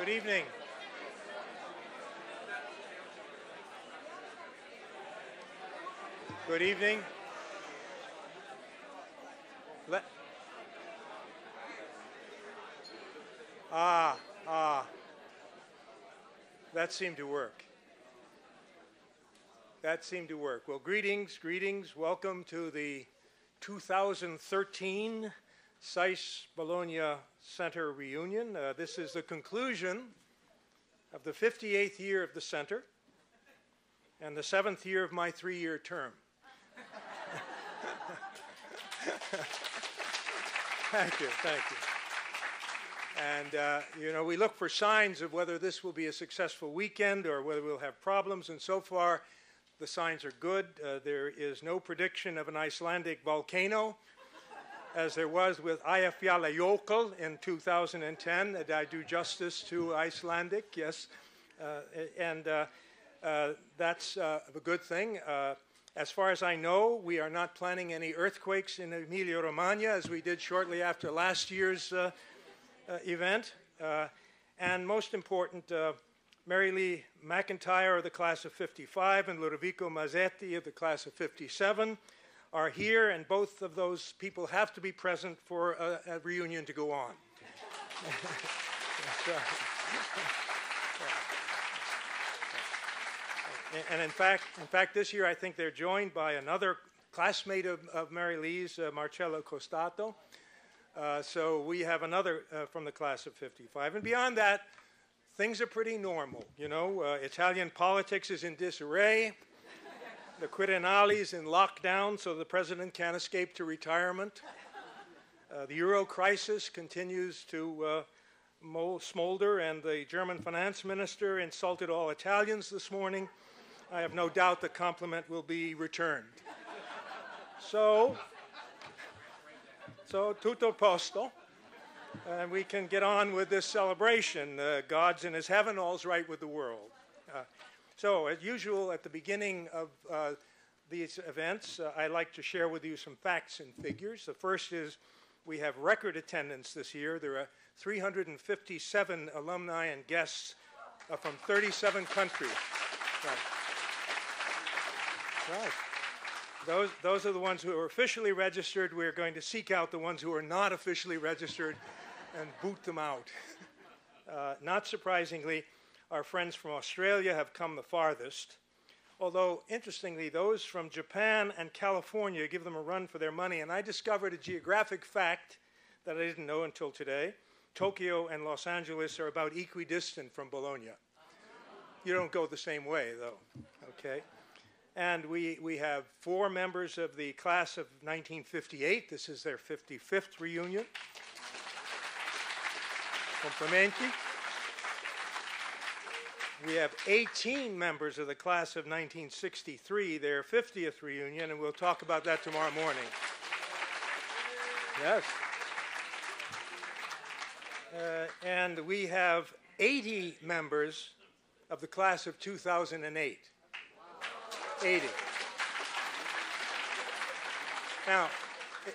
Good evening. Good evening. That seemed to work. That seemed to work. Well, greetings. Welcome to the 2013 SAIS Bologna Center reunion. This is the conclusion of the 58th year of the center and the 7th year of my 3-year term. Thank you. And, we look for signs of whether this will be a successful weekend or whether we'll have problems, and so far the signs are good. There is no prediction of an Icelandic volcano, as there was with Eyjafjallajökull in 2010. Did I do justice to Icelandic? Yes. That's a good thing. As far as I know, we are not planning any earthquakes in Emilia-Romagna, as we did shortly after last year's event. And most important, Mary Lee McIntyre of the class of 55 and Ludovico Mazzetti of the class of 57 are here, and both of those people have to be present for a reunion to go on. And in fact, this year I think they're joined by another classmate of Mary Lee's, Marcello Costato. So we have another from the class of 55. And beyond that, things are pretty normal. Italian politics is in disarray. The Quirinale is in lockdown, so the president can't escape to retirement. The euro crisis continues to smolder, and the German finance minister insulted all Italians this morning. I have no doubt the compliment will be returned. So tutto posto, and we can get on with this celebration. God's in his heaven, all's right with the world. So, as usual, at the beginning of these events, I like to share with you some facts and figures. The first is we have record attendance this year. There are 357 alumni and guests from 37 countries. Right. Those are the ones who are officially registered. We're going to seek out the ones who are not officially registered and boot them out. Not surprisingly, our friends from Australia have come the farthest. Although, interestingly, those from Japan and California give them a run for their money. And I discovered a geographic fact that I didn't know until today. Tokyo and Los Angeles are about equidistant from Bologna. You don't go the same way, though. Okay. And we have 4 members of the class of 1958. This is their 55th reunion. Complimenti. We have 18 members of the class of 1963, their 50th reunion, and we'll talk about that tomorrow morning. Yes. And we have 80 members of the class of 2008. 80. Now,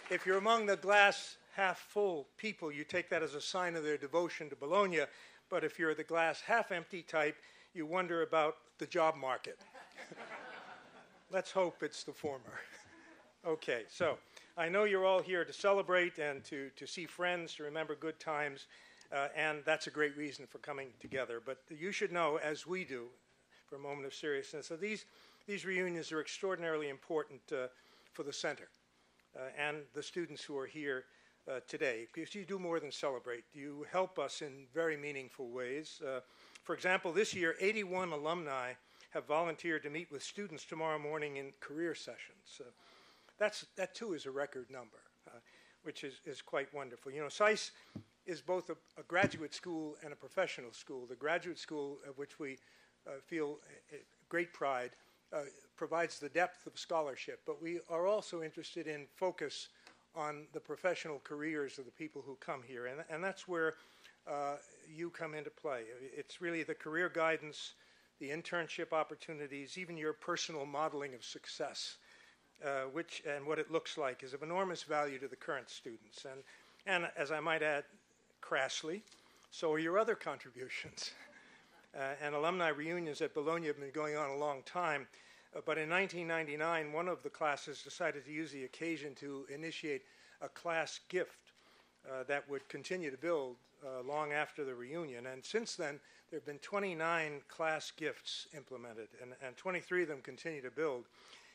if you're among the glass half full people, you take that as a sign of their devotion to Bologna. But if you're the glass half empty type, you wonder about the job market. Let's hope it's the former. Okay, so I know you're all here to celebrate and to see friends, to remember good times, and that's a great reason for coming together. But you should know, as we do, for a moment of seriousness, that these reunions are extraordinarily important for the center and the students who are here today, because you do more than celebrate. You help us in very meaningful ways. For example, this year, 81 alumni have volunteered to meet with students tomorrow morning in career sessions. That too is a record number, which is quite wonderful. SAIS is both a graduate school and a professional school. The graduate school, of which we feel great pride, provides the depth of scholarship, but we are also interested in focus on the professional careers of the people who come here, and that's where you come into play. It's really the career guidance, the internship opportunities, even your personal modeling of success, which and what it looks like is of enormous value to the current students. And as I might add crassly, so are your other contributions. And alumni reunions at Bologna have been going on a long time. But in 1999, one of the classes decided to use the occasion to initiate a class gift that would continue to build long after the reunion. And since then, there have been 29 class gifts implemented, and 23 of them continue to build.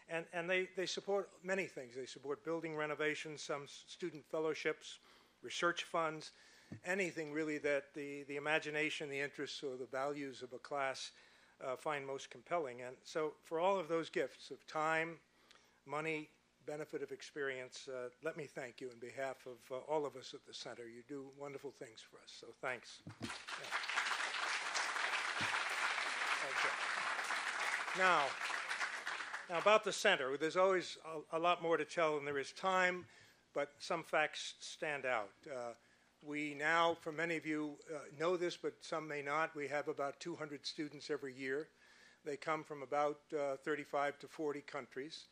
And they support many things. They support building renovations, some student fellowships, research funds, anything really that the imagination, the interests, or the values of a class find most compelling. And so for all of those gifts of time, money, benefit of experience, let me thank you on behalf of all of us at the Center. You do wonderful things for us, so thanks. Yeah. Okay. Now about the Center, there's always a lot more to tell than there is time, but some facts stand out. We now, for many of you, know this, but some may not. We have about 200 students every year. They come from about 35 to 40 countries.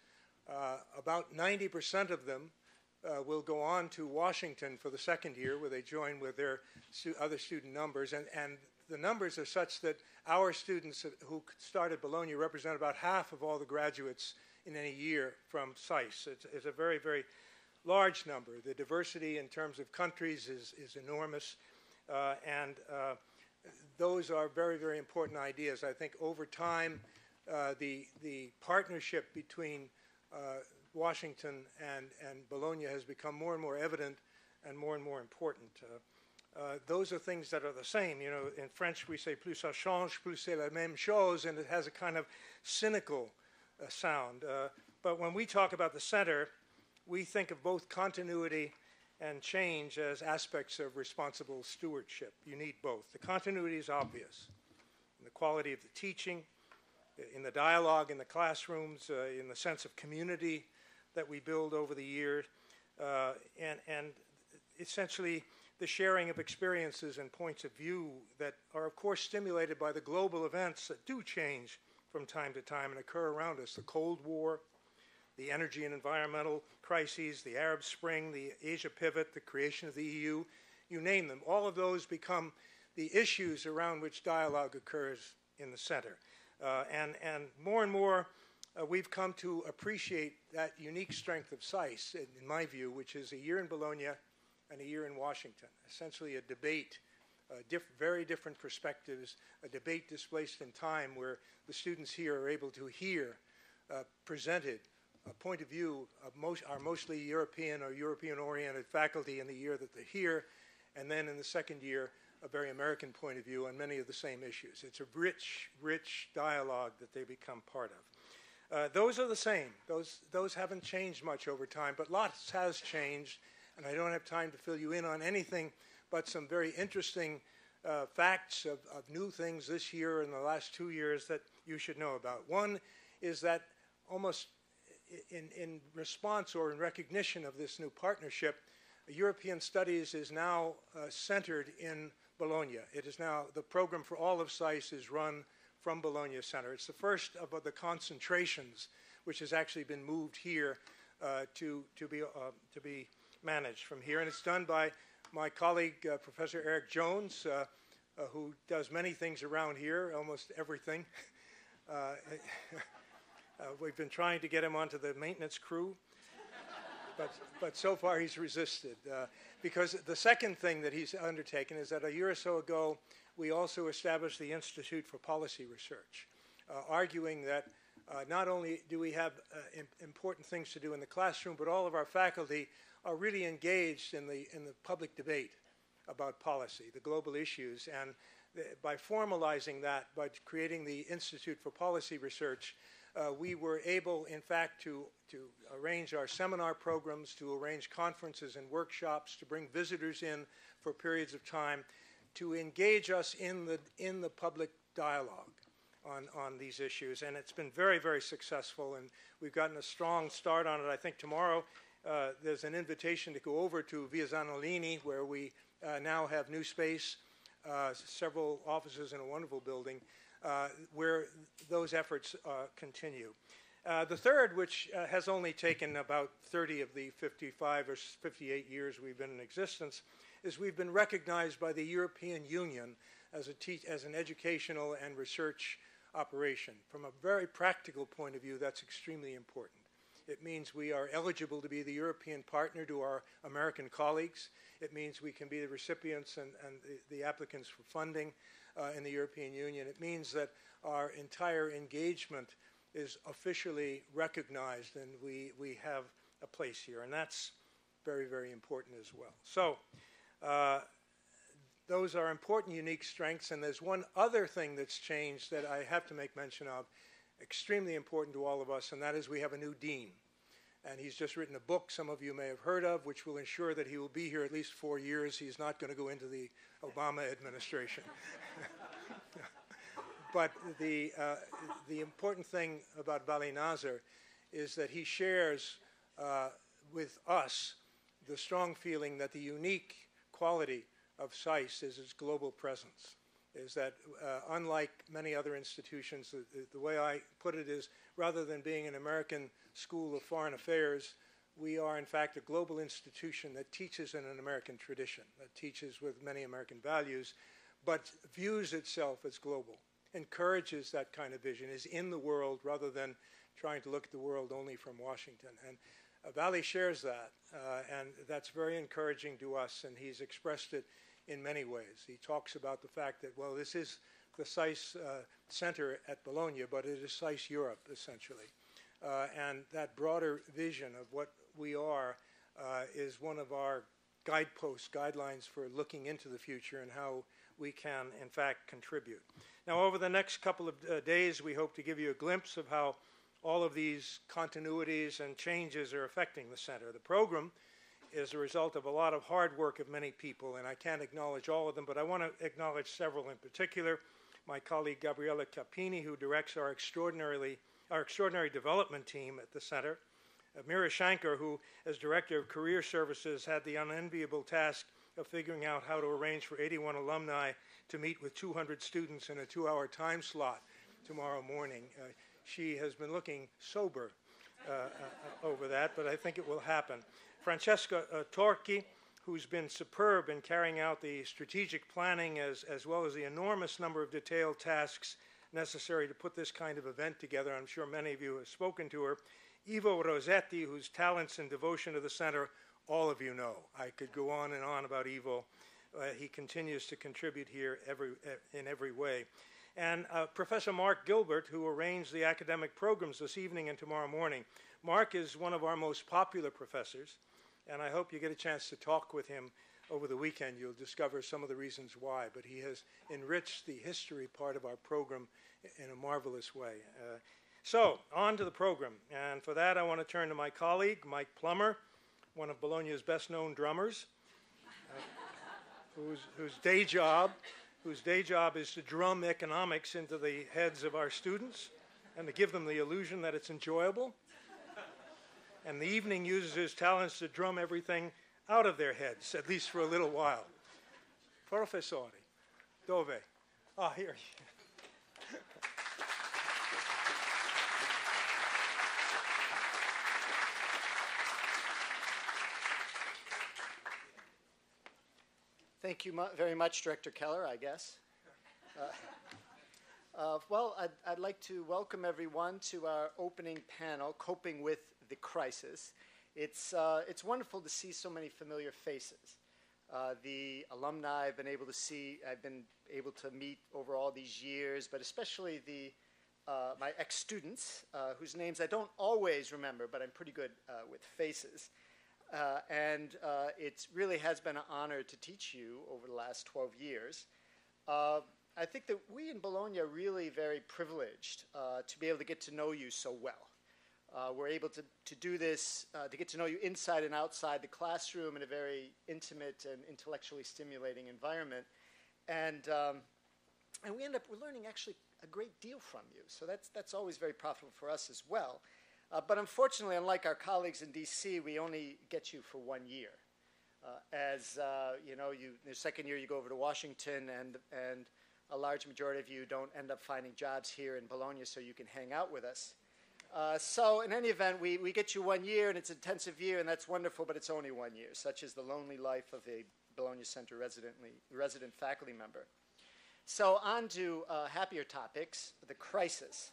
About 90% of them will go on to Washington for the second year, where they join with their other student numbers. And the numbers are such that our students who started Bologna represent about half of all the graduates in any year from SAIS. It's a very, very large number. The diversity in terms of countries is enormous, and those are very, very important ideas. I think over time, the partnership between Washington and Bologna has become more and more evident and more important. Those are things that are the same. You know, in French we say plus ça change, plus c'est la même chose, and it has a kind of cynical sound. But when we talk about the Center, we think of both continuity and change as aspects of responsible stewardship. You need both. The continuity is obvious in the quality of the teaching, in the dialogue in the classrooms, in the sense of community that we build over the years, and essentially the sharing of experiences and points of view that are, of course, stimulated by the global events that do change from time to time and occur around us. The Cold War, the energy and environmental crises, the Arab Spring, the Asia pivot, the creation of the EU, you name them. All of those become the issues around which dialogue occurs in the Center. And more, we've come to appreciate that unique strength of SAIS, in my view, which is a year in Bologna and a year in Washington. Essentially a debate, very different perspectives, a debate displaced in time where the students here are able to hear presented a point of view of our mostly European or European-oriented faculty in the year that they're here, and then in the second year, a very American point of view on many of the same issues. It's a rich, rich dialogue that they become part of. Those are the same. Those haven't changed much over time, but lots has changed, and I don't have time to fill you in on anything but some very interesting facts of new things this year and the last 2 years that you should know about. One is that almost in response or in recognition of this new partnership, European Studies is now centered in Bologna. It is now, the program for all of SAIS is run from Bologna Center. It's the first of the concentrations which has actually been moved here to be managed from here. And it's done by my colleague, Professor Eric Jones, who does many things around here, almost everything. We've been trying to get him onto the maintenance crew, but so far he's resisted. Because the second thing that he's undertaken is that a year or so ago, we also established the Institute for Policy Research, arguing that not only do we have important things to do in the classroom, but all of our faculty are really engaged in the public debate about policy, the global issues. And by formalizing that, by creating the Institute for Policy Research, we were able, in fact, to arrange our seminar programs, to arrange conferences and workshops, to bring visitors in for periods of time, to engage us in the public dialogue on these issues. And it's been very, very successful, and we've gotten a strong start on it. I think tomorrow there's an invitation to go over to Via Zanolini, where we now have new space, several offices in a wonderful building, where those efforts continue. The third, which has only taken about 30 of the 55 or 58 years we've been in existence, is we've been recognized by the European Union as an educational and research operation. From a very practical point of view, that's extremely important. It means we are eligible to be the European partner to our American colleagues. It means we can be the recipients and the applicants for funding in the European Union. It means that our entire engagement is officially recognized and we have a place here. And that's very, very important as well. So those are important, unique strengths. And there's one other thing that's changed that I have to make mention of, extremely important to all of us, and that is we have a new dean. And he's just written a book some of you may have heard of, which will ensure that he will be here at least 4 years. He's not going to go into the Obama administration. But the important thing about Vali Nazar is that he shares with us the strong feeling that the unique quality of SAIS is its global presence. Is that unlike many other institutions, the way I put it is, rather than being an American School of Foreign Affairs, we are in fact a global institution that teaches in an American tradition, that teaches with many American values, but views itself as global, encourages that kind of vision, is in the world rather than trying to look at the world only from Washington. And Vali shares that, and that's very encouraging to us, and he's expressed it in many ways. He talks about the fact that, well, this is the SAIS center at Bologna, but it is SAIS Europe, essentially. And that broader vision of what we are is one of our guideposts, guidelines for looking into the future and how we can, in fact, contribute. Now, over the next couple of days, we hope to give you a glimpse of how all of these continuities and changes are affecting the center. The program is a result of a lot of hard work of many people, and I can't acknowledge all of them, but I want to acknowledge several in particular. My colleague Gabriella Capini, who directs our extraordinary development team at the center. Mira Shankar, who, as Director of Career Services, had the unenviable task of figuring out how to arrange for 81 alumni to meet with 200 students in a 2-hour time slot tomorrow morning. She has been looking sober over that, but I think it will happen. Francesca Torchi, who's been superb in carrying out the strategic planning as well as the enormous number of detailed tasks necessary to put this kind of event together. I'm sure many of you have spoken to her. Ivo Rossetti, whose talents and devotion to the center all of you know. I could go on and on about Ivo. He continues to contribute here in every way. And Professor Mark Gilbert, who arranged the academic programs this evening and tomorrow morning. Mark is one of our most popular professors, and I hope you get a chance to talk with him over the weekend. You'll discover some of the reasons why, but he has enriched the history part of our program in a marvelous way. So, on to the program, and for that I want to turn to my colleague, Mike Plummer, one of Bologna's best-known drummers, whose day job is to drum economics into the heads of our students and to give them the illusion that it's enjoyable. And the evening uses his talents to drum everything out of their heads, at least for a little while. Professore, dove? Ah, here. Thank you very much, Director Keller, I guess. Well, I'd like to welcome everyone to our opening panel, Coping with the Crisis. It's wonderful to see so many familiar faces. The alumni I've been able to meet over all these years, but especially my ex-students, whose names I don't always remember, but I'm pretty good with faces. And it really has been an honor to teach you over the last 12 years. I think that we in Bologna are really very privileged to be able to get to know you so well. We're able to do this, to get to know you inside and outside the classroom in a very intimate and intellectually stimulating environment. And we're learning actually a great deal from you. So that's always very profitable for us as well. But unfortunately, unlike our colleagues in DC, we only get you for 1 year. The second year you go over to Washington, and a large majority of you don't end up finding jobs here in Bologna so you can hang out with us. So in any event, we get you 1 year, and it's an intensive year, and that's wonderful, but it's only 1 year, such is the lonely life of a Bologna Center resident faculty member. So on to happier topics, the crisis.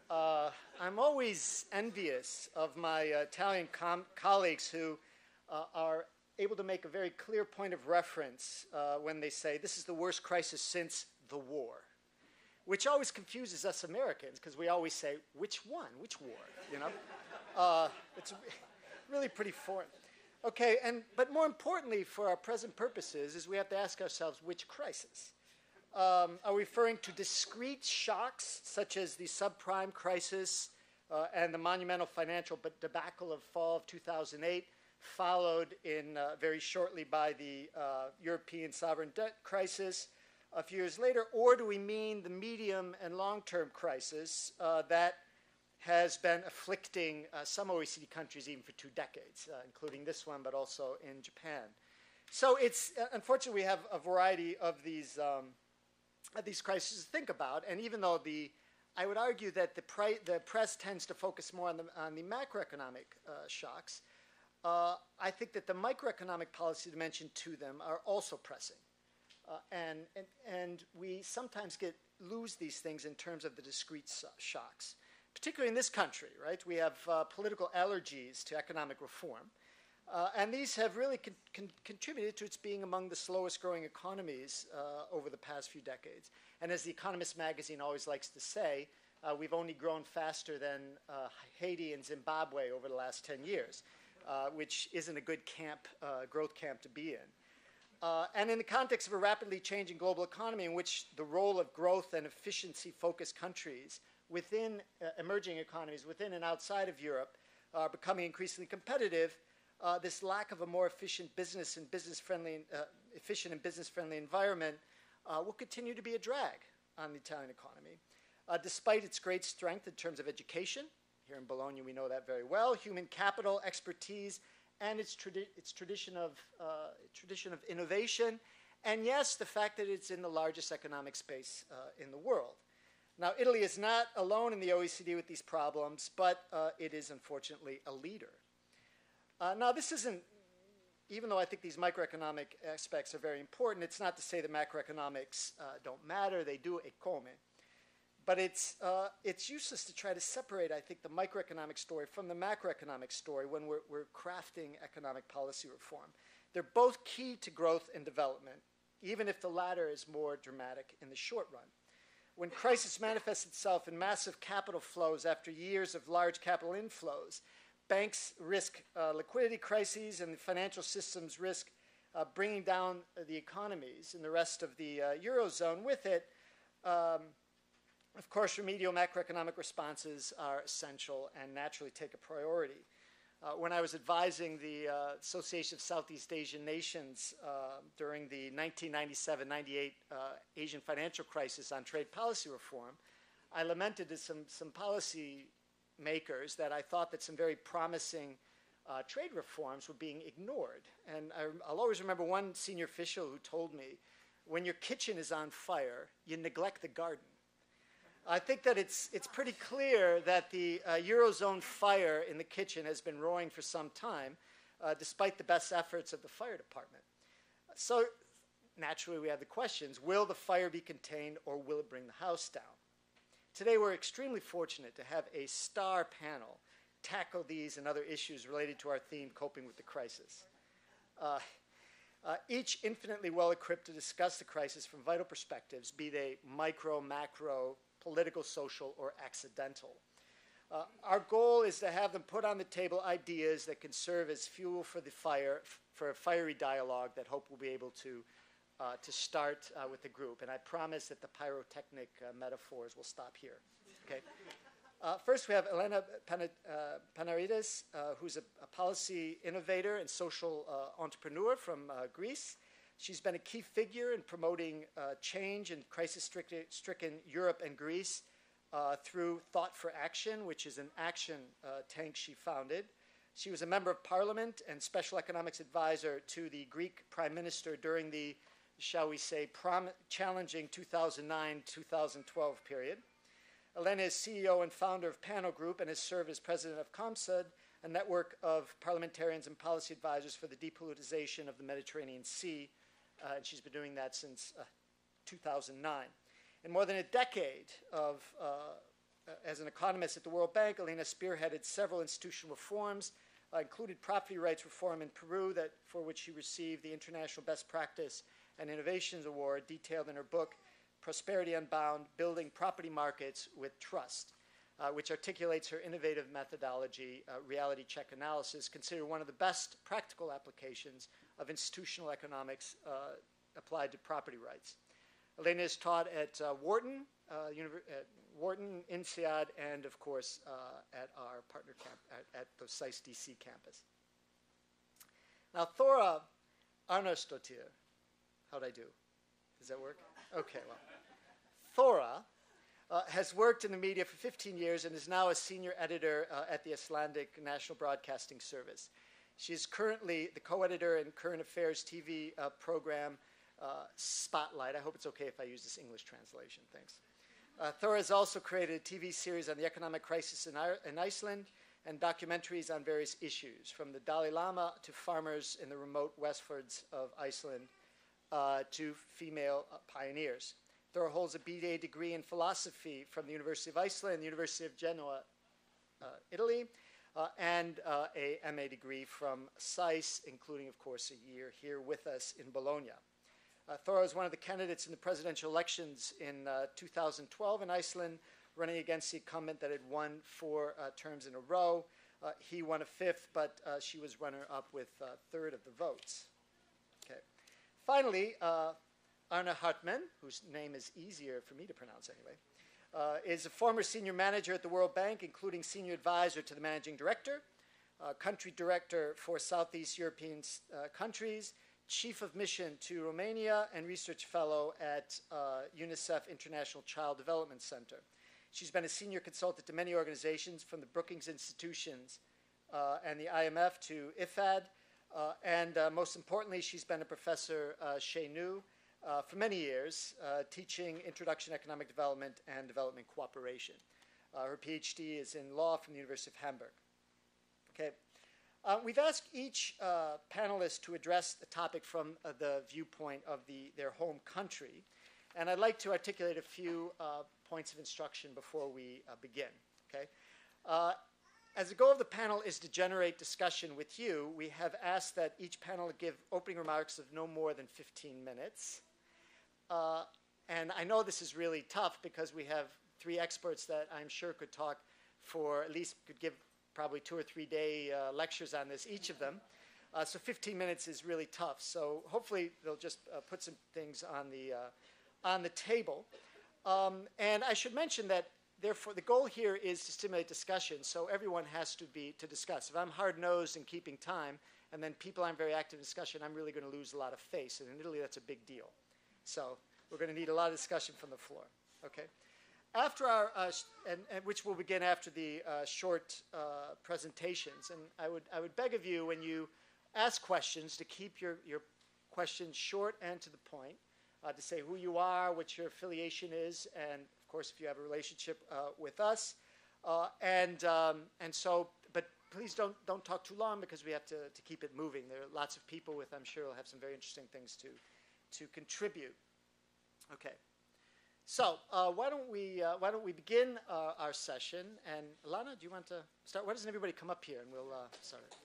I'm always envious of my Italian colleagues who are able to make a very clear point of reference when they say this is the worst crisis since the war, which always confuses us Americans because we always say, which one? Which war? You know? It's really pretty foreign. Okay, but more importantly for our present purposes is we have to ask ourselves, which crisis? Are we referring to discrete shocks such as the subprime crisis and the monumental financial debacle of fall of 2008, followed in very shortly by the European sovereign debt crisis a few years later, or do we mean the medium and long-term crisis that has been afflicting some OECD countries even for 2 decades, including this one, but also in Japan? So it's unfortunately we have a variety of these crises to think about, and even though I would argue that the press tends to focus more on the macroeconomic shocks, I think that the microeconomic policy dimension to them are also pressing. And we sometimes lose these things in terms of the discrete shocks, particularly in this country, right? We have political allergies to economic reform, and these have really contributed to its being among the slowest growing economies over the past few decades. And as the Economist magazine always likes to say, we've only grown faster than Haiti and Zimbabwe over the last 10 years, which isn't a good growth camp to be in. And in the context of a rapidly changing global economy in which the role of growth and efficiency-focused countries within emerging economies, within and outside of Europe, are becoming increasingly competitive, this lack of a more efficient and business-friendly environment will continue to be a drag on the Italian economy. Despite its great strength in terms of education, here in Bologna we know that very well, human capital, expertise, and its tradition of innovation, and yes, the fact that it's in the largest economic space in the world. Now, Italy is not alone in the OECD with these problems, but it is unfortunately a leader. Now, this isn't, even though I think these microeconomic aspects are very important, it's not to say that macroeconomics don't matter, they do, e come. But it's useless to try to separate, I think, the microeconomic story from the macroeconomic story when we're crafting economic policy reform. They're both key to growth and development, even if the latter is more dramatic in the short run. When crisis manifests itself in massive capital flows after years of large capital inflows, banks risk liquidity crises and the financial systems risk bringing down the economies and the rest of the Eurozone with it. Of course, remedial macroeconomic responses are essential and naturally take a priority. When I was advising the Association of Southeast Asian Nations during the 1997-98 Asian financial crisis on trade policy reform, I lamented to some policy makers that I thought that some very promising trade reforms were being ignored. And I'll always remember one senior official who told me, when your kitchen is on fire, you neglect the garden. I think that it's pretty clear that the Eurozone fire in the kitchen has been roaring for some time, despite the best efforts of the fire department. So naturally we have the questions, will the fire be contained or will it bring the house down? Today we're extremely fortunate to have a star panel tackle these and other issues related to our theme, Coping with the Crisis. Each infinitely well-equipped to discuss the crisis from vital perspectives, be they micro, macro, political, social, or accidental. Our goal is to have them put on the table ideas that can serve as fuel for the fire, for a fiery dialogue that hope will be able to start with the group. And I promise that the pyrotechnic metaphors will stop here. Okay. First, we have Elena Panaritis, who's a policy innovator and social entrepreneur from Greece. She's been a key figure in promoting change in crisis-stricken Europe and Greece through Thought for Action, which is an action tank she founded. She was a member of parliament and special economics advisor to the Greek prime minister during the, shall we say, challenging 2009-2012 period. Elena is CEO and founder of Panel Group and has served as president of COMSUD, a network of parliamentarians and policy advisors for the depoliticization of the Mediterranean Sea. And she's been doing that since 2009. In more than a decade as an economist at the World Bank, Elena spearheaded several institutional reforms, included property rights reform in Peru, for which she received the International Best Practice and Innovations Award, detailed in her book, Prosperity Unbound, Building Property Markets with Trust, which articulates her innovative methodology, reality check analysis, considered one of the best practical applications of institutional economics applied to property rights. Elena is taught at Wharton, INSEAD, and of course at our partner camp at the SAIS DC campus. Now, Thóra Arnórsdóttir, how'd I do? Does that work? Okay, well. Thóra has worked in the media for 15 years and is now a senior editor at the Icelandic National Broadcasting Service. She is currently the co-editor in current affairs TV program Spotlight. I hope it's okay if I use this English translation. Thanks. Thóra has also created a TV series on the economic crisis in Iceland and documentaries on various issues, from the Dalai Lama to farmers in the remote westwards of Iceland to female pioneers. Thóra holds a BA degree in philosophy from the University of Iceland and the University of Genoa, Italy, and a MA degree from SAIS, including, of course, a year here with us in Bologna. Thóra was one of the candidates in the presidential elections in 2012 in Iceland, running against the incumbent that had won 4 terms in a row. He won a 5th, but she was runner-up with a third of the votes. Okay. Finally, Arne Hartmann, whose name is easier for me to pronounce anyway, is a former senior manager at the World Bank, including senior advisor to the managing director, country director for Southeast European countries, chief of mission to Romania, and research fellow at UNICEF International Child Development Center. She's been a senior consultant to many organizations, from the Brookings Institutions and the IMF to IFAD, and most importantly, she's been a professor chez nous for many years, teaching Introduction to Economic Development and Development Cooperation. Her PhD is in law from the University of Hamburg. Okay. We've asked each panelist to address the topic from the viewpoint of their home country, and I'd like to articulate a few points of instruction before we begin. Okay? As the goal of the panel is to generate discussion with you, we have asked that each panel give opening remarks of no more than 15 minutes. And I know this is really tough because we have 3 experts that I'm sure could talk for at least, could give probably 2 or 3 day lectures on this, each of them. So 15 minutes is really tough. So hopefully they'll just put some things on the table. And I should mention that therefore the goal here is to stimulate discussion, so everyone has to discuss. If I'm hard-nosed in keeping time and then people aren't very active in discussion, I'm really going to lose a lot of face. And in Italy, that's a big deal. So we're going to need a lot of discussion from the floor. Okay? After our, which will begin after the short presentations, and I would beg of you, when you ask questions, to keep your questions short and to the point, to say who you are, what your affiliation is, and of course if you have a relationship with us, and so. But please don't talk too long because we have to keep it moving. There are lots of people with, I'm sure, will have some very interesting things to contribute. Okay. So why don't we begin our session? And Elena, do you want to start? Why doesn't everybody come up here and we'll start it?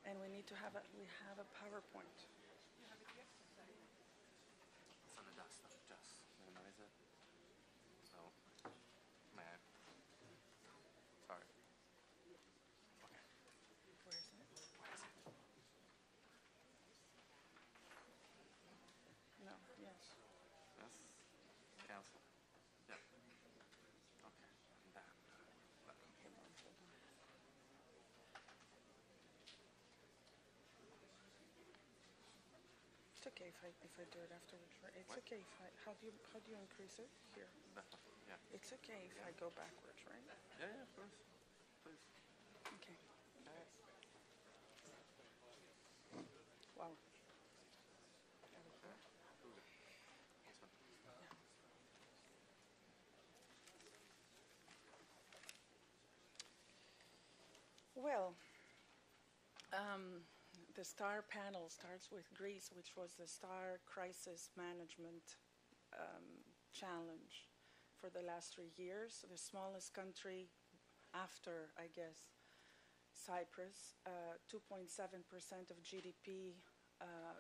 And we need to have we have a PowerPoint. It's on the desktop, just minimize it. So, may I? Sorry. Okay. Where is it? Where is it? No. okay if I do it afterwards? Right? It's What? okay if I. How do you increase it here? Yeah. It's okay if I go backwards, right? Yeah, of course. Please. Okay. Wow. This one. Well, the STAR panel starts with Greece, which was the STAR crisis management challenge for the last 3 years. The smallest country after, I guess, Cyprus, 2.7% of GDP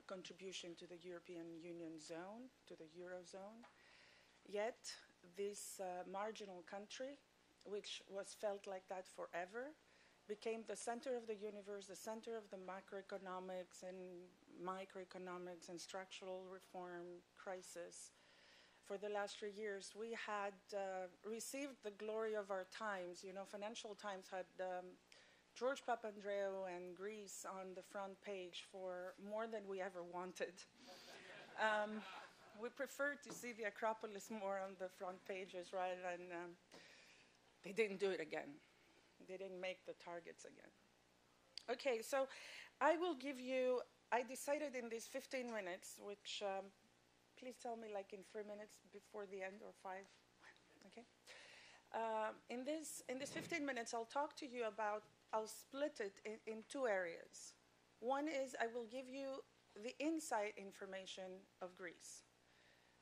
contribution to the European Union zone, to the Eurozone. Yet, this marginal country, which was felt like that forever, became the center of the universe, the center of the macroeconomics and microeconomics and structural reform crisis. For the last 3 years, we had received the glory of our times. You know, Financial Times had George Papandreou and Greece on the front page for more than we ever wanted. We preferred to see the Acropolis more on the front pages, right? And they didn't do it again. They didn't make the targets again. Okay, so I will give you, I decided in these 15 minutes, which please tell me like in 3 minutes before the end or 5, okay? In this 15 minutes, I'll talk to you about, I'll split it in 2 areas. One is I will give you the inside information of Greece,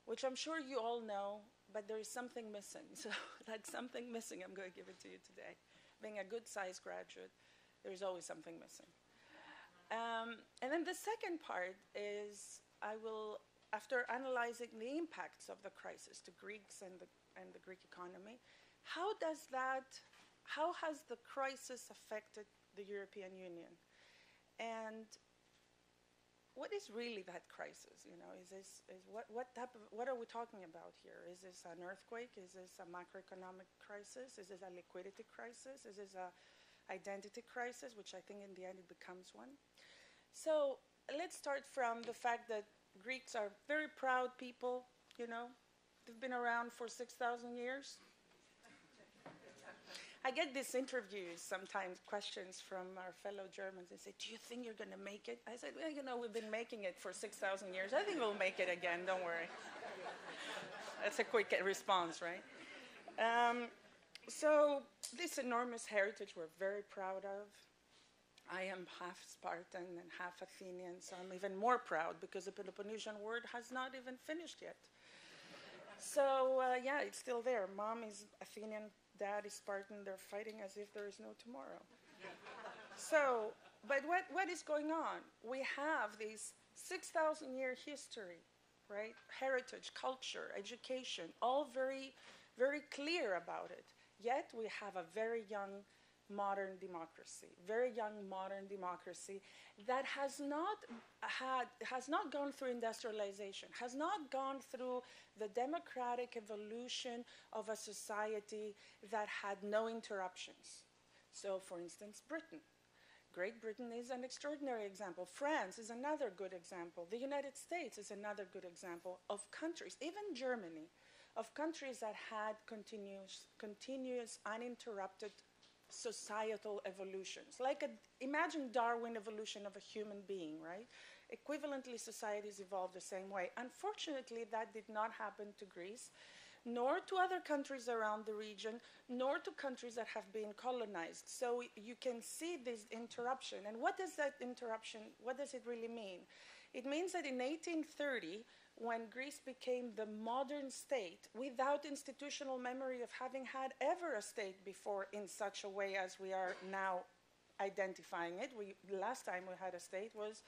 which I'm sure you all know, but there is something missing. So that something missing, I'm going to give it to you today. Being a good SAIS graduate, there's always something missing. And then the second part is I will, after analyzing the impacts of the crisis to Greeks and the Greek economy, how has the crisis affected the European Union? And what is really that crisis? You know, what are we talking about here? Is this an earthquake? Is this a macroeconomic crisis? Is this a liquidity crisis? Is this a identity crisis, which I think in the end it becomes one? So let's start from the fact that Greeks are very proud people, you know. They've been around for 6,000 years. I get these interviews, sometimes questions from our fellow Germans. They say, do you think you're going to make it? I said, well, you know, we've been making it for 6,000 years. I think we'll make it again, don't worry. That's a quick response, right? So this enormous heritage we're very proud of. I am half Spartan and half Athenian, so I'm even more proud because the Peloponnesian War has not even finished yet. So yeah, it's still there. Mom is Athenian, Dad is Spartan. They're fighting as if there is no tomorrow. So, but what is going on? We have this 6,000-year history, right? Heritage, culture, education, all very, very clear about it. Yet we have a very young modern democracy that has not gone through industrialization, has not gone through the democratic evolution of a society that had no interruptions. So, for instance, Britain. Great Britain is an extraordinary example. France is another good example. The United States is another good example of countries, even Germany, of countries that had continuous uninterrupted societal evolutions. Like imagine Darwin evolution of a human being, right? Equivalently, societies evolved the same way. Unfortunately, that did not happen to Greece, nor to other countries around the region, nor to countries that have been colonized. So you can see this interruption. And what does that interruption, what does it really mean? It means that in 1830, when Greece became the modern state, without institutional memory of having had ever a state before in such a way as we are now identifying it. Last time we had a state was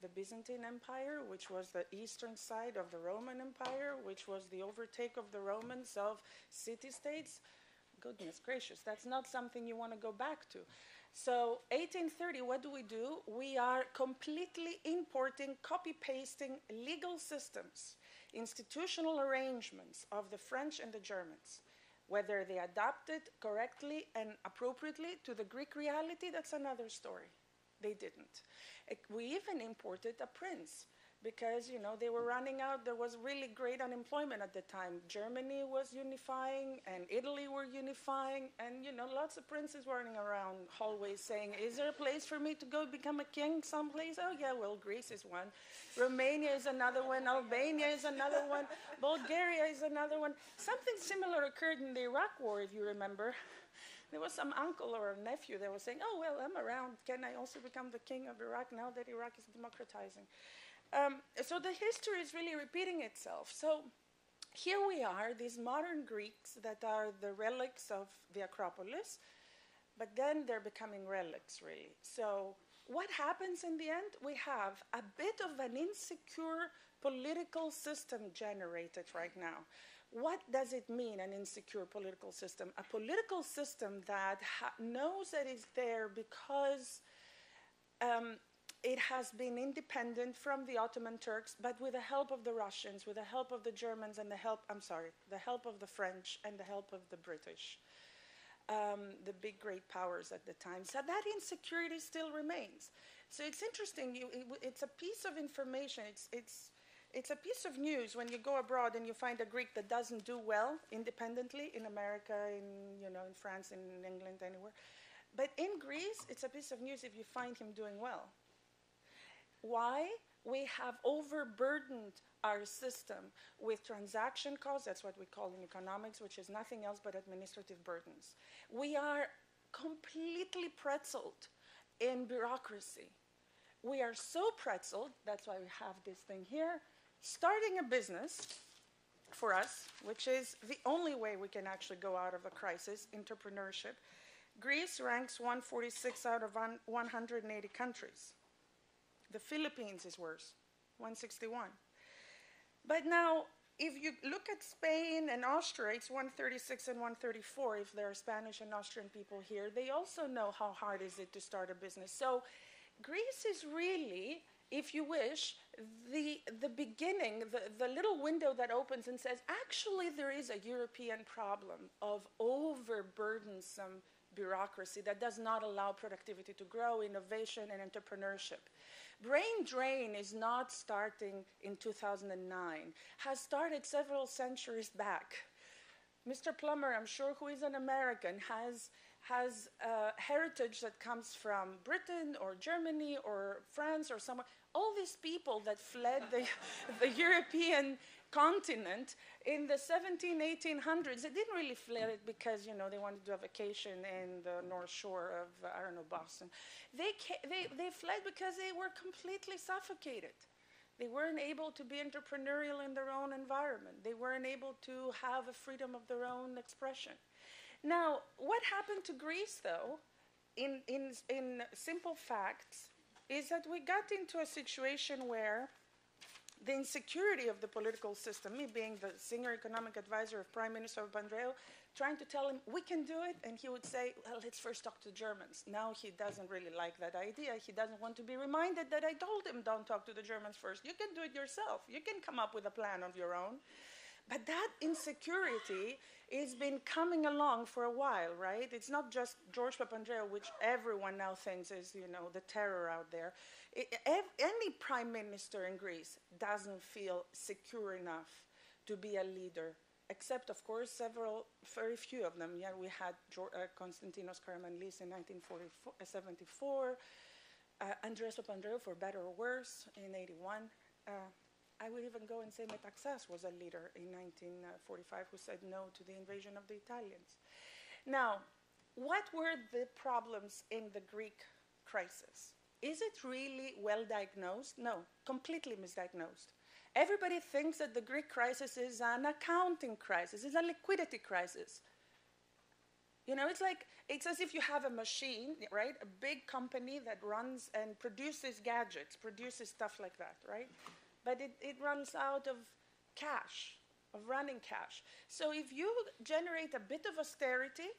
the Byzantine Empire, which was the eastern side of the Roman Empire, which was the overtake of the Romans of city-states. Goodness gracious, that's not something you want to go back to. So 1830, what do? We are completely importing, copy-pasting legal systems, institutional arrangements of the French and the Germans. Whether they adapted correctly and appropriately to the Greek reality, that's another story. They didn't. We even imported a prince, because, you know, they were running out. There was really great unemployment at the time. Germany was unifying and Italy were unifying, and, you know, lots of princes running around hallways saying, is there a place for me to go become a king someplace? Oh yeah, well, Greece is one. Romania is another one. Albania is another one. Bulgaria is another one. Something similar occurred in the Iraq War, if you remember. There was some uncle or a nephew that was saying, oh, well, I'm around. Can I also become the king of Iraq now that Iraq is democratizing? So the history is really repeating itself. So here we are, these modern Greeks that are the relics of the Acropolis, but then they're becoming relics, really. So what happens in the end? We have a bit of an insecure political system generated right now. What does it mean, an insecure political system? A political system that knows that it's there because it has been independent from the Ottoman Turks, but with the help of the Russians, with the help of the Germans, and the help of the French and the help of the British, the big great powers at the time. So that insecurity still remains. So it's interesting. It's a piece of information. It's a piece of news when you go abroad and you find a Greek that doesn't do well independently in America, in France, in England, anywhere. But in Greece, it's a piece of news if you find him doing well. Why? We have overburdened our system with transaction costs. That's what we call in economics, which is nothing else but administrative burdens. We are completely pretzeled in bureaucracy. We are so pretzeled, that's why we have this thing here, starting a business for us, which is the only way we can actually go out of a crisis, entrepreneurship. Greece ranks 146 out of 180 countries. The Philippines is worse, 161. But now, if you look at Spain and Austria, it's 136 and 134 if there are Spanish and Austrian people here. They also know how hard is it to start a business. So Greece is really, if you wish, the beginning, the little window that opens and says, actually there is a European problem of overburdensome bureaucracy that does not allow productivity to grow, innovation, and entrepreneurship. Brain drain is not starting in 2009, has started several centuries back. Mr. Plummer, I'm sure, who is an American, has heritage that comes from Britain or Germany or France or somewhere. All these people that fled the European continent in the 1800s, they didn't really fled it because, they wanted to do a vacation in the North Shore of, Boston. They fled because they were completely suffocated. They weren't able to be entrepreneurial in their own environment. They weren't able to have a freedom of their own expression. Now, what happened to Greece, though, in simple facts, is that we got into a situation where the insecurity of the political system, me being the senior economic advisor of Prime Minister Papandreou, trying to tell him, we can do it, and he would say, well, let's first talk to the Germans. Now he doesn't really like that idea. He doesn't want to be reminded that I told him, don't talk to the Germans first. You can do it yourself. You can come up with a plan of your own. But that insecurity has been coming along for a while, right? It's not just George Papandreou, which everyone now thinks is, the terror out there. Any prime minister in Greece doesn't feel secure enough to be a leader, except, of course, very few of them. Yeah, we had Konstantinos Karamanlis in 1974, Andreas Papandreou, for better or worse, in 81. I would even go and say Metaxas was a leader in 1945 who said no to the invasion of the Italians. Now, what were the problems in the Greek crisis? Is it really well diagnosed? No, completely misdiagnosed. Everybody thinks that the Greek crisis is an accounting crisis, it's a liquidity crisis. It's as if you have a machine, right? A big company that runs and produces gadgets, produces stuff like that, right? But it runs out of cash, of running cash. So if you generate a bit of austerity,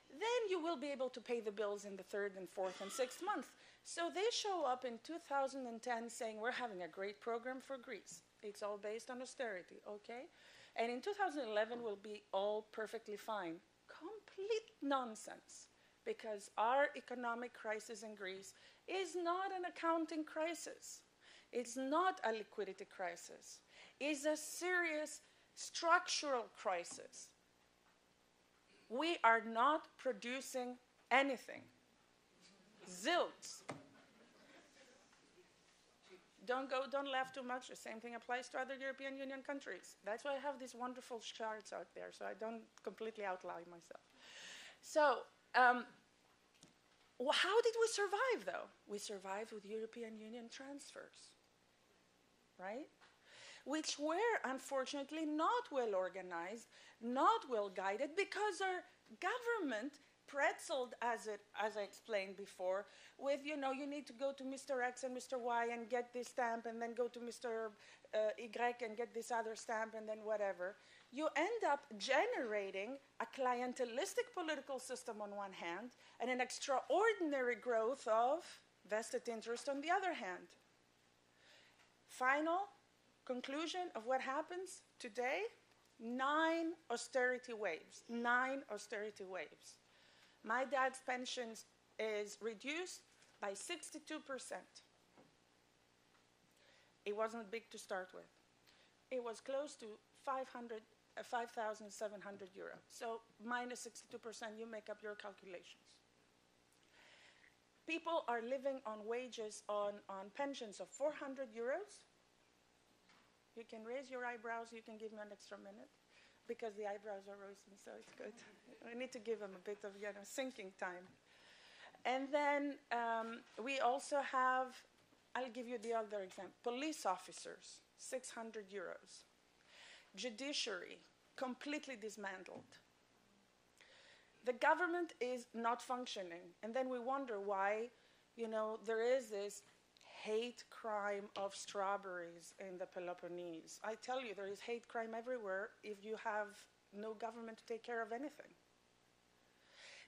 then you will be able to pay the bills in the third and fourth and sixth month. So they show up in 2010 saying, we're having a great program for Greece. It's all based on austerity, okay? And in 2011, we'll be all perfectly fine. Complete nonsense, because our economic crisis in Greece is not an accounting crisis. It's not a liquidity crisis. It's a serious structural crisis. We are not producing anything. Zilts. Don't laugh too much. The same thing applies to other European Union countries. That's why I have these wonderful charts out there, so I don't completely outline myself. So, how did we survive, though? We survived with European Union transfers, right? Which were, unfortunately, not well organized, not well guided, because our government pretzeled, as I explained before, with, you need to go to Mr. X and Mr. Y and get this stamp, and then go to Mr. Y and get this other stamp, and then whatever. You end up generating a clientelistic political system on one hand, and an extraordinary growth of vested interest on the other hand. Final conclusion of what happens today: 9 austerity waves. 9 austerity waves. My dad's pension is reduced by 62%. It wasn't big to start with. It was close to 5,700 euros. So minus 62%, you make up your calculations. People are living on wages, on pensions of 400 euros. You can raise your eyebrows. You can give me an extra minute, because the eyebrows are raising, so it's good. I need to give them a bit of sinking time. And then we also have, I'll give you the other example, police officers, 600 euros. Judiciary, completely dismantled. The government is not functioning, and then we wonder why, there is this hate crime of strawberries in the Peloponnese. I tell you, there is hate crime everywhere if you have no government to take care of anything.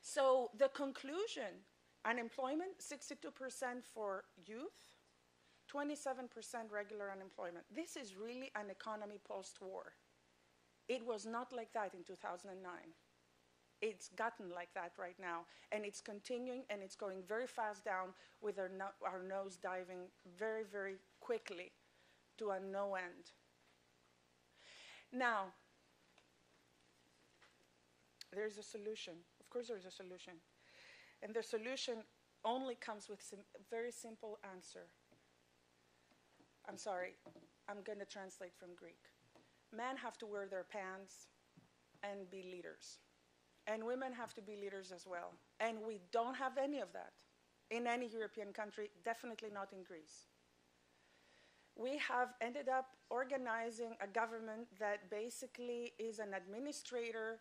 So the conclusion: unemployment, 62% for youth, 27% regular unemployment. This is really an economy post-war. It was not like that in 2009. It's gotten like that right now, and it's continuing, and it's going very fast down, with our nose diving very, very quickly to a no end. Now, there's a solution. Of course there's a solution. And the solution only comes with a very simple answer. I'm sorry, I'm going to translate from Greek. Men have to wear their pants and be leaders. And women have to be leaders as well. And we don't have any of that in any European country, definitely not in Greece. We have ended up organizing a government that basically is an administrator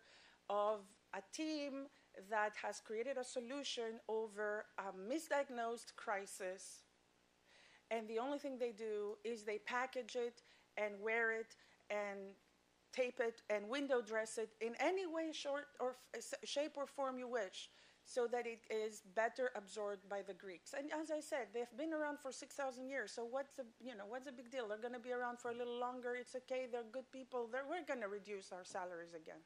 of a team that has created a solution over a misdiagnosed crisis. And the only thing they do is they package it and wear it and tape it and window dress it in any way, shape or form you wish, so that it is better absorbed by the Greeks. And as I said, they've been around for 6,000 years. So what's the big deal? They're going to be around for a little longer. It's okay. They're good people. We're going to reduce our salaries again.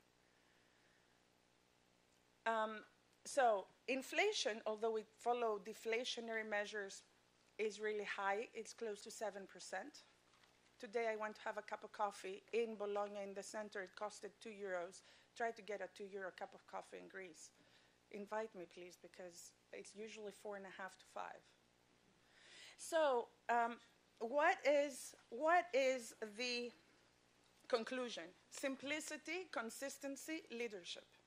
So inflation, although we follow deflationary measures, is really high. It's close to 7%. Today I went to have a cup of coffee in Bologna in the center. It costed 2 euros. Try to get a 2 euro cup of coffee in Greece. Invite me, please, because it's usually 4.5 to 5. So what is the conclusion? Simplicity, consistency, leadership.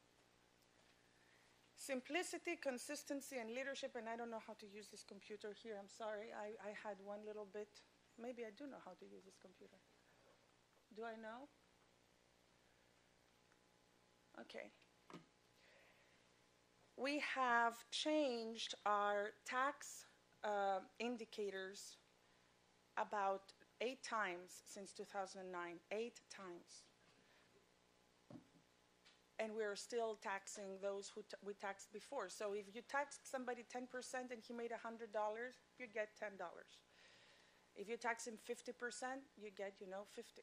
Simplicity, consistency, and leadership. And I don't know how to use this computer here. I'm sorry. I had one little bit. Maybe I do know how to use this computer. Do I know? Okay. We have changed our tax indicators about 8 times since 2009. 8 times. And we're still taxing those who we taxed before. So if you taxed somebody 10% and he made $100, you get $10. If you tax him 50%, you get, 50.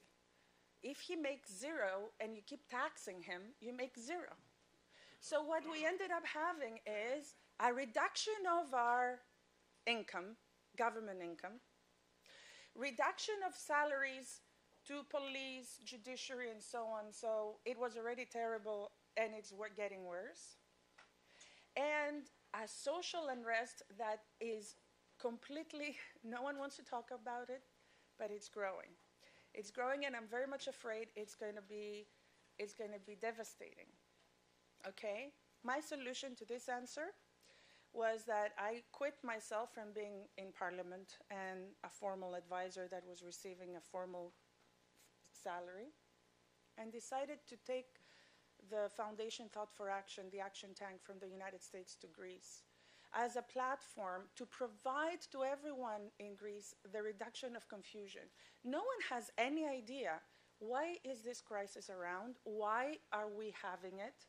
If he makes 0 and you keep taxing him, you make 0. So what we ended up having is a reduction of our income, government income, reduction of salaries to police, judiciary, and so on. So it was already terrible, and it's getting worse. And a social unrest that is completely, no one wants to talk about it, but it's growing. It's growing, and I'm very much afraid it's going to be devastating. Okay? My solution to this answer was that I quit myself from being in parliament and a formal advisor that was receiving a formal salary, and decided to take the Foundation Thought for Action, the action tank from the United States to Greece, as a platform to provide to everyone in Greece the reduction of confusion. No one has any idea, why is this crisis around? Why are we having it?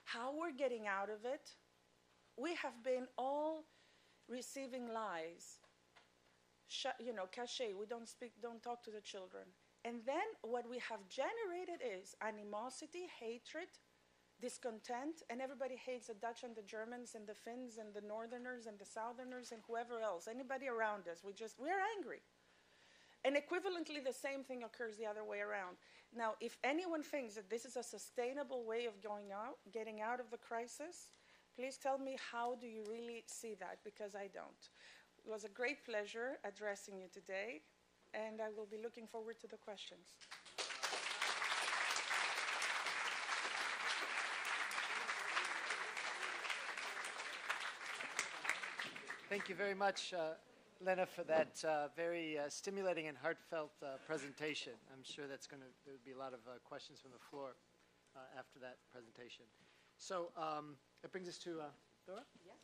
How we're getting out of it? We have been all receiving lies. Cachet, we don't talk to the children. And then what we have generated is animosity, hatred, discontent, and everybody hates the Dutch and the Germans and the Finns and the Northerners and the Southerners and whoever else, anybody around us. We're angry. And equivalently, the same thing occurs the other way around. Now, if anyone thinks that this is a sustainable way of getting out of the crisis, please tell me, how do you really see that? Because I don't. It was a great pleasure addressing you today, and I will be looking forward to the questions. Thank you very much, Lena, for that very stimulating and heartfelt presentation. I'm sure there'll be a lot of questions from the floor after that presentation. So it brings us to Thóra. Yes.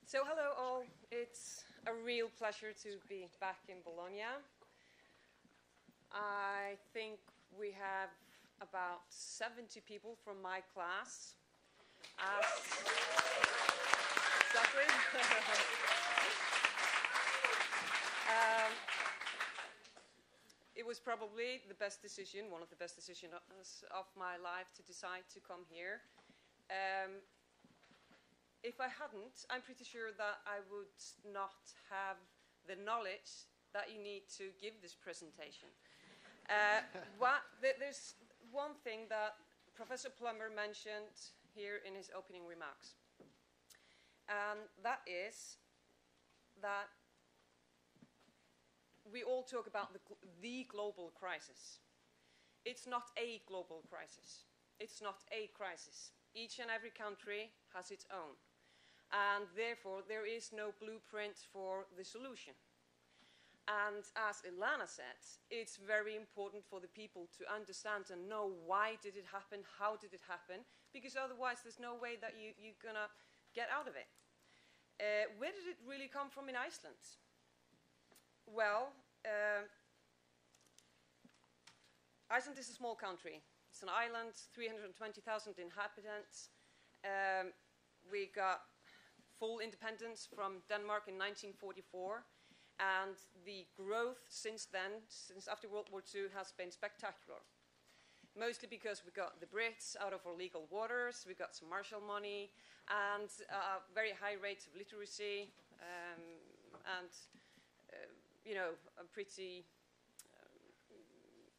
So hello all, it's a real pleasure to be back in Bologna. I think we have about 70 people from my class. Exactly. It was probably the best decision, one of the best decisions of my life, to decide to come here. If I hadn't, I'm pretty sure that I would not have the knowledge that you need to give this presentation. There's one thing that Professor Plummer mentioned here in his opening remarks. And that is that we all talk about the global crisis. It's not a global crisis. It's not a crisis. Each and every country has its own. And therefore, there is no blueprint for the solution. And as Elena said, it's very important for the people to understand and know why did it happen, how did it happen, because otherwise there's no way that you're going to get out of it. Where did it really come from in Iceland? Well, Iceland is a small country. It's an island, 320,000 inhabitants. We got full independence from Denmark in 1944, and the growth since then, since after World War II, has been spectacular. Mostly because we got the Brits out of our legal waters, we got some Marshall money, and very high rates of literacy, and a pretty,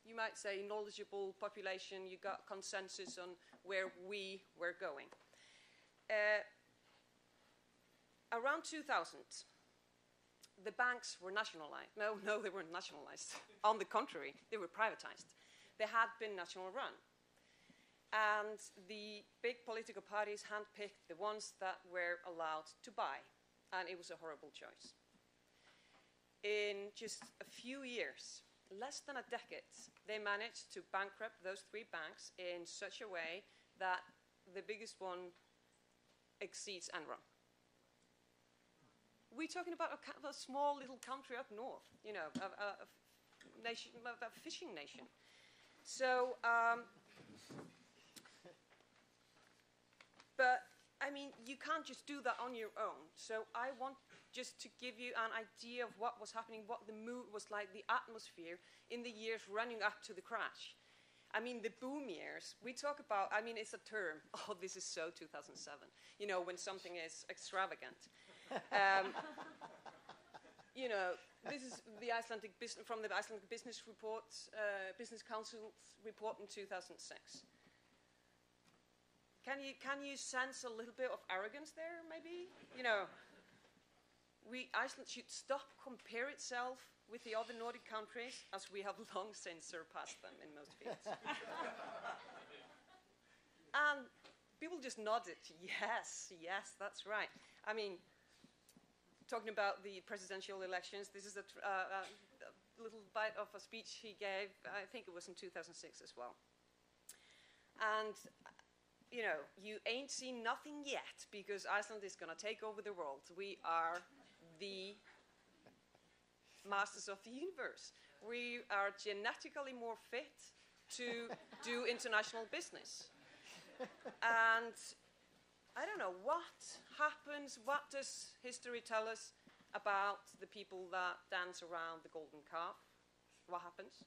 you might say, knowledgeable population. You got consensus on where we were going. Around 2000, the banks were nationalized. No, they weren't nationalized. On the contrary, they were privatized. They had been national run. And the big political parties handpicked the ones that were allowed to buy. And it was a horrible choice. In just a few years, less than a decade, they managed to bankrupt those three banks in such a way that the biggest one exceeds Enron. We're talking about a small little country up north, a fishing nation. So, but I mean, you can't just do that on your own. So I want just to give you an idea of what was happening, what the mood was like, the atmosphere in the years running up to the crash. I mean, the boom years, we talk about, I mean, it's a term. Oh, this is so 2007. You know, when something is extravagant. You know, this is the Icelandic business, from the Icelandic Business Report, Business Council's report in 2006. Can you sense a little bit of arrogance there, maybe? You know, Iceland should stop compare itself with the other Nordic countries, as we have long since surpassed them in most fields. And people just nodded. Yes, that's right. I mean, talking about the presidential elections, this is a little bite of a speech he gave, I think it was in 2006 as well. And, you know, you ain't seen nothing yet, because Iceland is going to take over the world. We are the masters of the universe. We are genetically more fit to do international business. And I don't know, what happens, what does history tell us about the people that dance around the golden calf? What happens?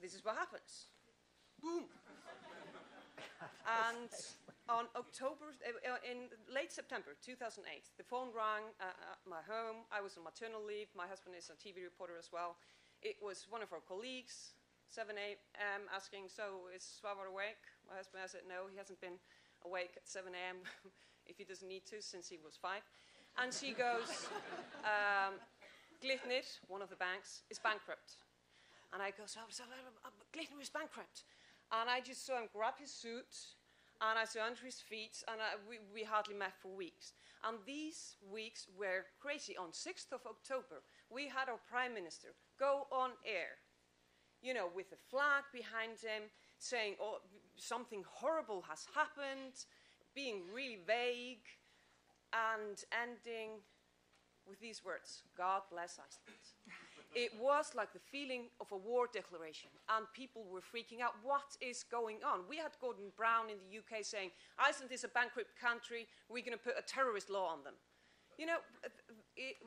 This is what happens. Boom. And on in late September 2008, the phone rang at my home. I was on maternal leave. My husband is a TV reporter as well. It was one of our colleagues, 7 a.m., asking, so is Svavar awake? My husband said, no, he hasn't been awake at 7 a.m. if he doesn't need to since he was 5. And she goes, Glitnir, one of the banks, is bankrupt. And I go, so Glitnir is bankrupt. And I just saw him grab his suit, and I saw under his feet, and we hardly met for weeks. And these weeks were crazy. On 6th of October, we had our Prime Minister go on air, you know, with a flag behind him, saying, oh, something horrible has happened, being really vague, and ending with these words, God bless Iceland. It was like the feeling of a war declaration, and people were freaking out. What is going on? We had Gordon Brown in the UK saying, Iceland is a bankrupt country, we're going to put a terrorist law on them. You know,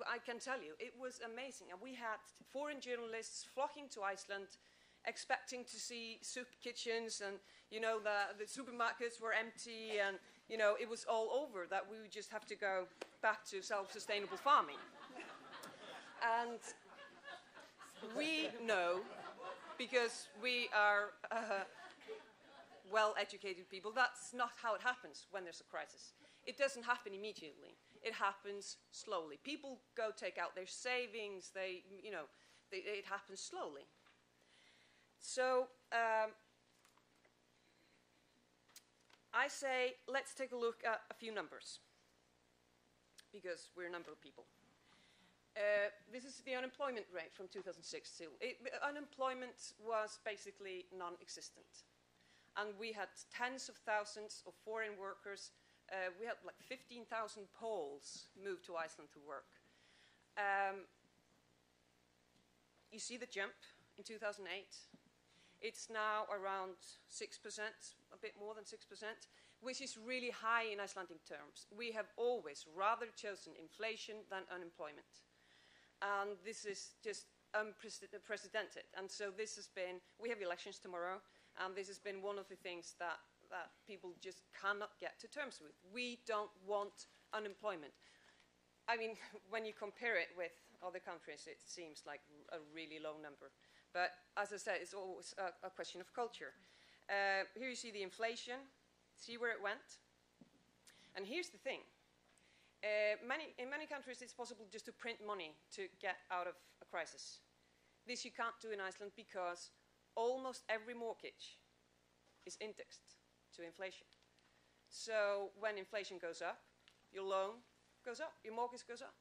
I can tell you, it was amazing. And we had foreign journalists flocking to Iceland, expecting to see soup kitchens, and, you know, the supermarkets were empty, and, you know, it was all over, that we would just have to go back to self-sustainable farming. And we know, because we are well-educated people, that's not how it happens when there's a crisis. It doesn't happen immediately. It happens slowly. People go take out their savings. It happens slowly. So I say, let's take a look at a few numbers, because we're a number of people. This is the unemployment rate from 2006 still. Unemployment was basically non-existent. And we had tens of thousands of foreign workers. We had like 15,000 Poles move to Iceland to work. You see the jump in 2008. It's now around 6%, a bit more than 6%, which is really high in Icelandic terms. We have always rather chosen inflation than unemployment. And this is just unprecedented. And so this has been, we have elections tomorrow, and this has been one of the things that people just cannot get to terms with. We don't want unemployment. I mean, when you compare it with other countries, it seems like a really low number. But as I said, it's always a question of culture. Here you see the inflation, see where it went. And here's the thing. In many countries, it's possible just to print money to get out of a crisis. This you can't do in Iceland because almost every mortgage is indexed to inflation. So when inflation goes up, your loan goes up, your mortgage goes up.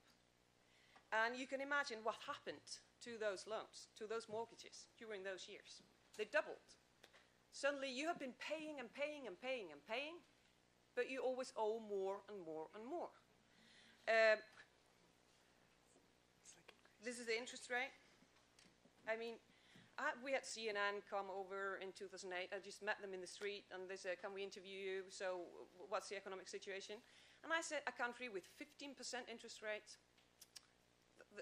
And you can imagine what happened to those loans, to those mortgages during those years. They doubled. Suddenly you have been paying and paying and paying and paying, but you always owe more and more and more. This is the interest rate. I mean, We had CNN come over in 2008. I just met them in the street, and they said, "Can we interview you? So, what's the economic situation?" And I said, "A country with 15% interest rate,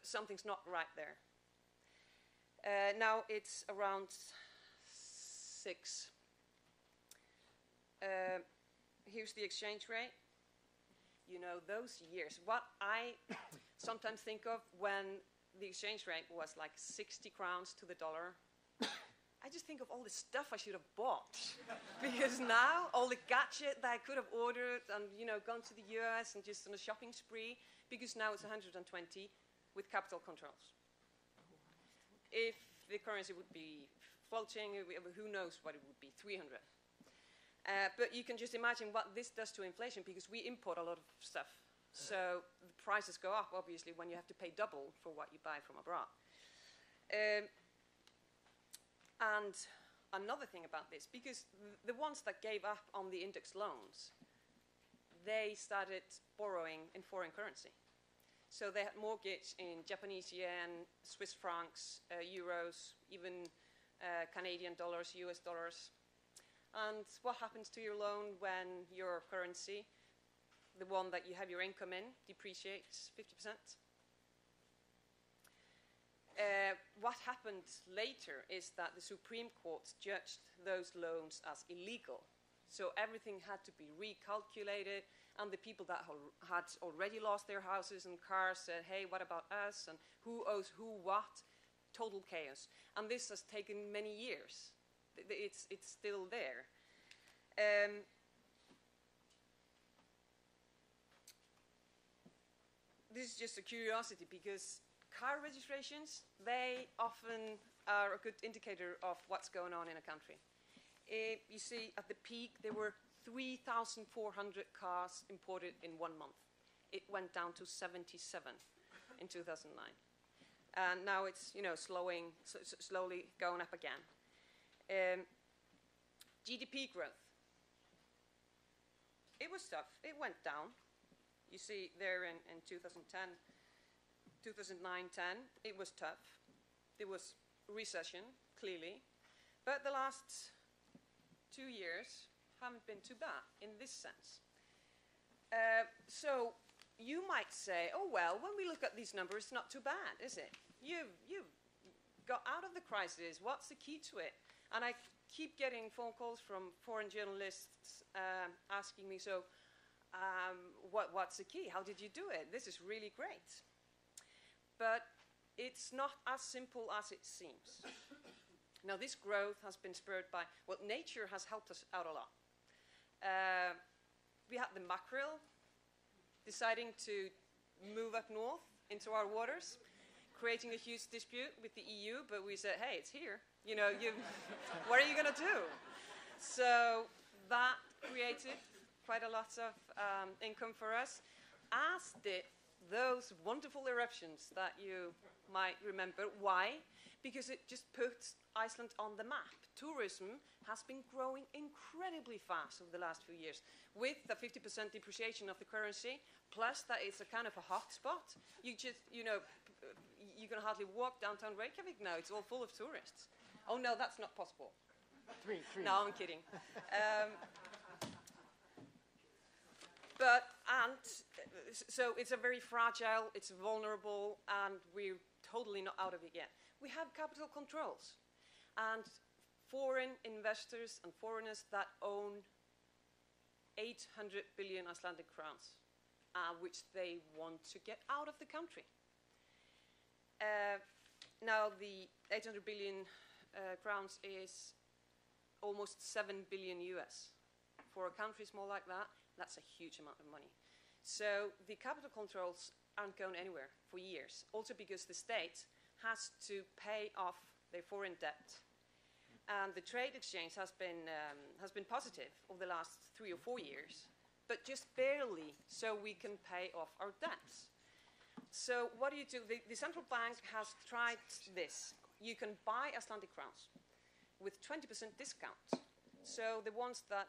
something's not right there." Now it's around 6. Here's the exchange rate. You know, those years. What I sometimes think of when the exchange rate was like 60 crowns to the dollar, I just think of all the stuff I should have bought. Because now, all the gadget that I could have ordered and, you know, gone to the US and just on a shopping spree, because now it's 120 with capital controls. If the currency would be floating, who knows what it would be, 300. But you can just imagine what this does to inflation, because we import a lot of stuff. So the prices go up, obviously, when you have to pay double for what you buy from abroad. And another thing about this, because the ones that gave up on the index loans, they started borrowing in foreign currency. So they had mortgage in Japanese yen, Swiss francs, euros, even Canadian dollars, US dollars. And what happens to your loan when your currency, the one that you have your income in, depreciates 50%? What happened later is that the Supreme Court judged those loans as illegal. So everything had to be recalculated, and the people that had already lost their houses and cars said, "Hey, what about us? And who owes who what?" Total chaos. And this has taken many years. It's still there. This is just a curiosity, because car registrations, they often are a good indicator of what's going on in a country. You see, at the peak, there were 3,400 cars imported in 1 month. It went down to 77 in 2009. And now it's, you know, slowly going up again. GDP growth. It was tough. It went down. You see there in 2010, 2009-10, it was tough. There was recession, clearly. But the last 2 years haven't been too bad in this sense. So you might say, "Oh, well, when we look at these numbers, it's not too bad, is it? You've got out of the crisis. What's the key to it?" And I keep getting phone calls from foreign journalists asking me, "So what's the key? How did you do it? This is really great." But it's not as simple as it seems. Now, this growth has been spurred by, well, nature has helped us out a lot. We had the mackerel deciding to move up north into our waters, creating a huge dispute with the EU, but we said, "Hey, it's here. You know, what are you going to do?" So that created quite a lot of income for us, as did those wonderful eruptions that you might remember. Why? Because it just puts Iceland on the map. Tourism has been growing incredibly fast over the last few years, with the 50% depreciation of the currency, plus that it's a kind of a hot spot. You just, you know, you can hardly walk downtown Reykjavik now. It's all full of tourists. Oh, no, that's not possible. Three. No, I'm kidding. So it's a very fragile, it's vulnerable, and we're totally not out of it yet. We have capital controls, and foreign investors and foreigners that own 800 billion Icelandic crowns, which they want to get out of the country. Now, the 800 billion crowns is almost 7 billion US. For a country small like that, that's a huge amount of money. So the capital controls aren't going anywhere for years, also because the state has to pay off their foreign debt. And the trade exchange has been positive over the last 3 or 4 years, but just barely, so we can pay off our debts. So what do you do? The central bank has tried this. You can buy Icelandic crowns with 20% discount. So the ones that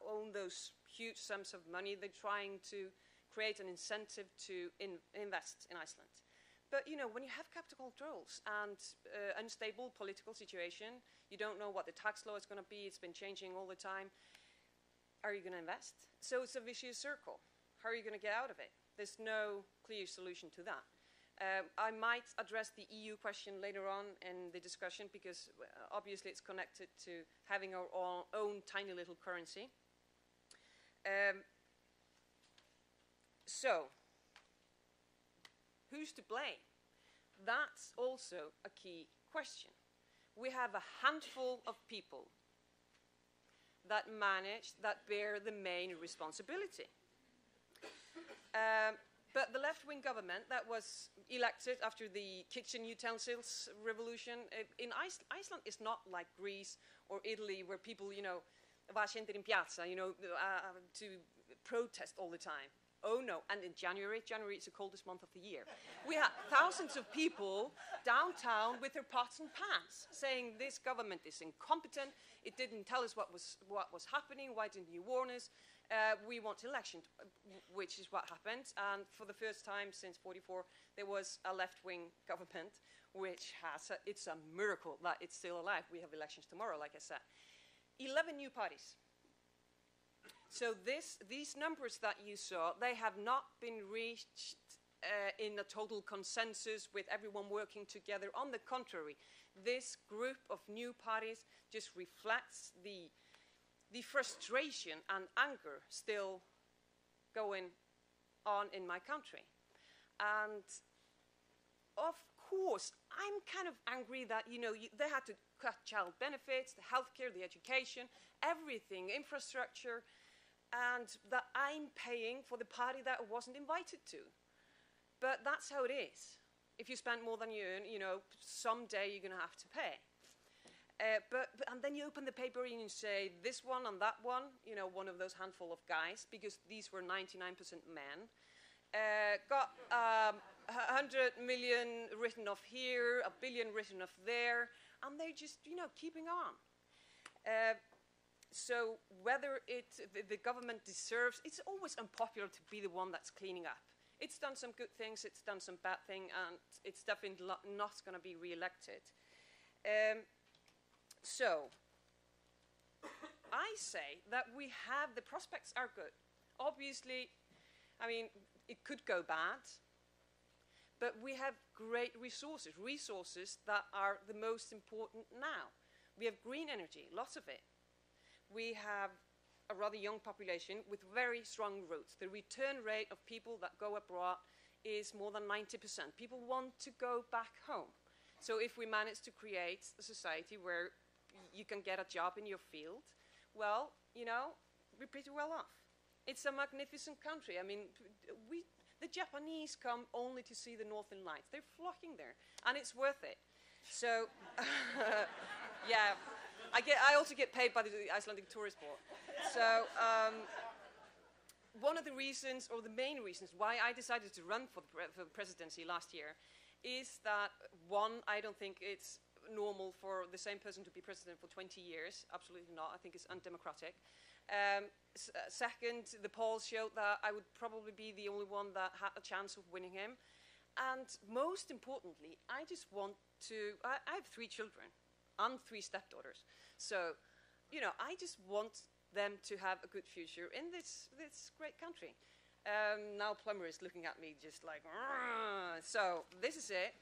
own those huge sums of money, they're trying to create an incentive to invest in Iceland. But when you have capital controls and unstable political situation, you don't know what the tax law is going to be. It's been changing all the time. Are you going to invest? So it's a vicious circle. How are you going to get out of it? There's no clear solution to that. I might address the EU question later on in the discussion because obviously it's connected to having our own tiny little currency. So, who's to blame? That's also a key question. We have a handful of people that bear the main responsibility. But the left-wing government that was elected after the kitchen utensils revolution in Iceland is not like Greece or Italy, where people, va scendere in piazza, to protest all the time. Oh no, and in January is the coldest month of the year. We had thousands of people downtown with their pots and pans saying this government is incompetent, it didn't tell us what was happening, why didn't you warn us? We want election, which is what happened. And for the first time since '44, there was a left-wing government, which it's a miracle that it's still alive. We have elections tomorrow, like I said. 11 new parties. So these numbers that you saw, they have not been reached in a total consensus with everyone working together. On the contrary, this group of new parties just reflects the frustration and anger still going on in my country. And of course, I'm kind of angry that, they had to cut child benefits, the healthcare, the education, everything, infrastructure, and that I'm paying for the party that I wasn't invited to. But that's how it is. If you spend more than you earn, someday you're going to have to pay. And then you open the paper and you say, this one and that one, one of those handful of guys, because these were 99% men, got 100 million written off here, 1 billion written off there, and they're just, keeping on. So whether the government deserves, it's always unpopular to be the one that's cleaning up. It's done some good things, it's done some bad things, and it's definitely not going to be re-elected. So I say that the prospects are good. Obviously, it could go bad, but we have great resources that are the most important now. We have green energy, lots of it. We have a rather young population with very strong roots. The return rate of people that go abroad is more than 90%. People want to go back home. So if we manage to create a society where you can get a job in your field, well, we're pretty well off. It's a magnificent country. The Japanese come only to see the Northern Lights. They're flocking there, and it's worth it. So, yeah. I also get paid by the Icelandic Tourist Board. So one of the reasons, or the main reasons, why I decided to run for the presidency last year is that, one, I don't think it's normal for the same person to be president for 20 years. Absolutely not. I think it's undemocratic. Second, the polls showed that I would probably be the only one that had a chance of winning him. And most importantly, I just want to, I have 3 children and 3 stepdaughters. So, I just want them to have a good future in this great country. Now Plumber is looking at me just like, Argh. So this is it.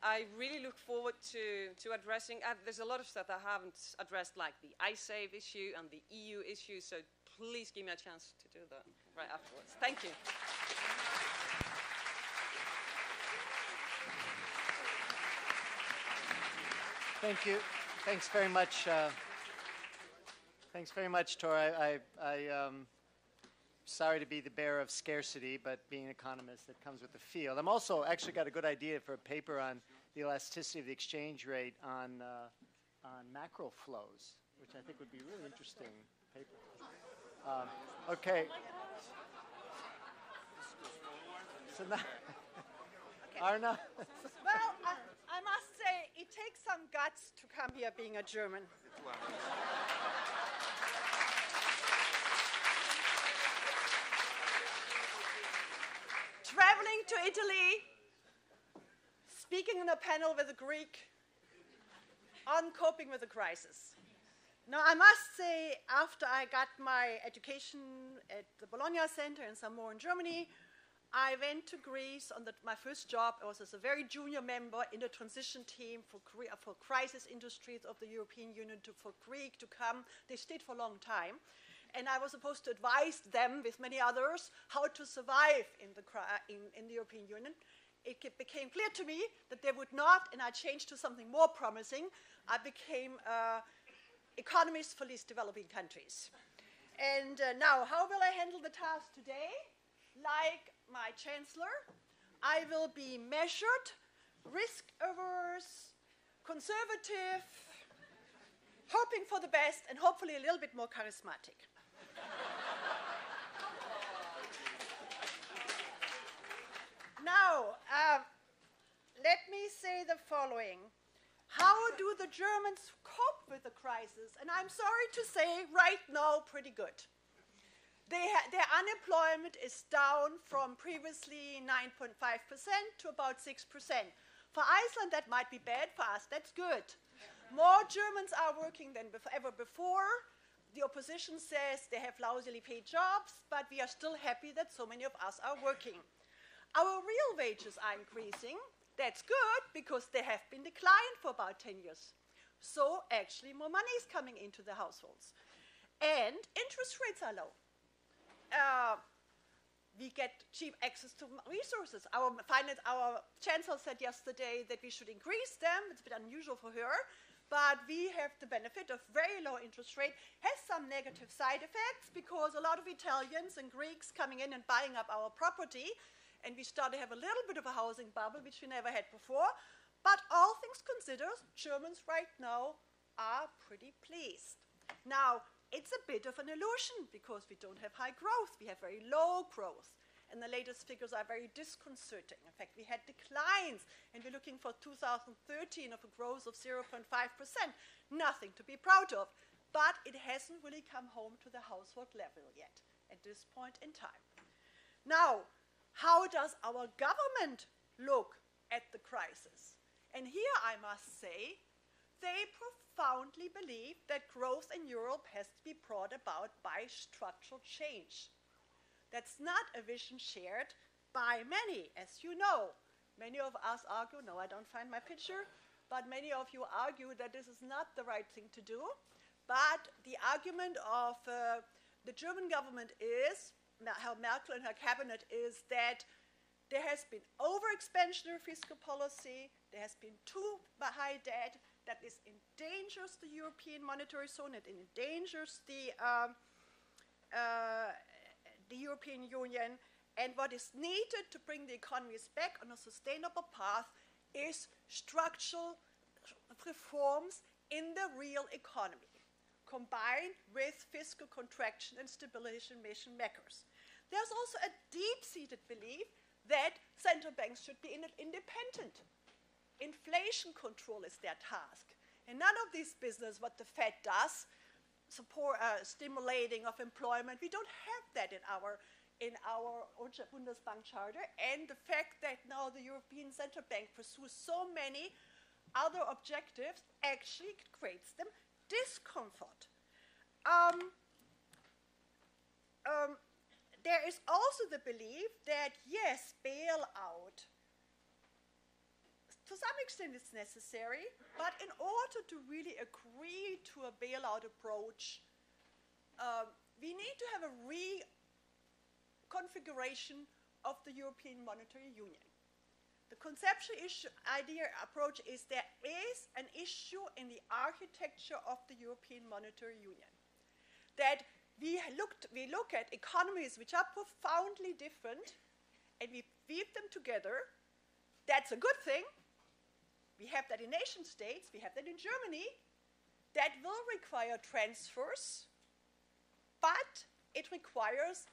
I really look forward to addressing, there's a lot of stuff I haven't addressed, like the ISAVE issue and the EU issue, so please give me a chance to do that right afterwards. Thank you. Thank you. Thanks very much. Thanks very much, Thóra. I'm sorry to be the bearer of scarcity, but being an economist, that comes with the field. I'm also actually got a good idea for a paper on the elasticity of the exchange rate on macro flows, which I think would be a really interesting paper. Okay. So now, Arna. Well, I must say, it takes some guts to come here being a German. Traveling to Italy speaking in a panel with a Greek on coping with a crisis. Now, I must say, after I got my education at the Bologna Center and some more in Germany, I went to Greece on my first job. I was as a very junior member in the transition team for crisis industries of the European Union for Greek to come. They stayed for a long time. And I was supposed to advise them, with many others, how to survive in the European Union. It became clear to me that they would not, and I changed to something more promising. I became Economist for least developing countries. And now, how will I handle the task today? Like my chancellor, I will be measured, risk-averse, conservative, hoping for the best, and hopefully a little bit more charismatic. Now, let me say the following. How do the Germans cope with the crisis? And I'm sorry to say, right now, pretty good. Their unemployment is down from previously 9.5% to about 6%. For Iceland, that might be bad. For us, that's good. More Germans are working than ever before. The opposition says they have lousily paid jobs, but we are still happy that so many of us are working. Our real wages are increasing. That's good, because they have been declined for about 10 years. So actually more money is coming into the households. And interest rates are low. We get cheap access to resources. Our chancellor said yesterday that we should increase them. It's a bit unusual for her. But we have the benefit of very low interest rate. Has some negative side effects, because a lot of Italians and Greeks coming in and buying up our property, and we start to have a little bit of a housing bubble, which we never had before. But all things considered, Germans right now are pretty pleased. Now, it's a bit of an illusion, because we don't have high growth. We have very low growth. And the latest figures are very disconcerting. In fact, we had declines, and we're looking for 2013 of a growth of 0.5%. Nothing to be proud of. But it hasn't really come home to the household level yet at this point in time. Now, how does our government look at the crisis? And here I must say, they profoundly believe that growth in Europe has to be brought about by structural change. That's not a vision shared by many, as you know. Many of us argue, no, I don't find my picture, but many of you argue that this is not the right thing to do. But the argument of the German government is, how Merkel and her cabinet is, that there has been over-expansionary fiscal policy, there has been too high debt, that this endangers the European monetary zone, it endangers the European Union, and what is needed to bring the economies back on a sustainable path is structural reforms in the real economy, combined with fiscal contraction and stabilization measures. There's also a deep-seated belief that central banks should be independent. Inflation control is their task. And none of this business, what the Fed does, stimulating of employment, we don't have that in our Bundesbank charter. And the fact that now the European Central Bank pursues so many other objectives actually creates them discomfort. There is also the belief that, yes, bailout, to some extent it's necessary, but in order to really agree to a bailout approach, we need to have a reconfiguration of the European Monetary Union. The conceptual approach is there is an issue in the architecture of the European Monetary Union. That we look at economies which are profoundly different, and we weave them together. That's a good thing. We have that in nation states, we have that in Germany. That will require transfers, but it requires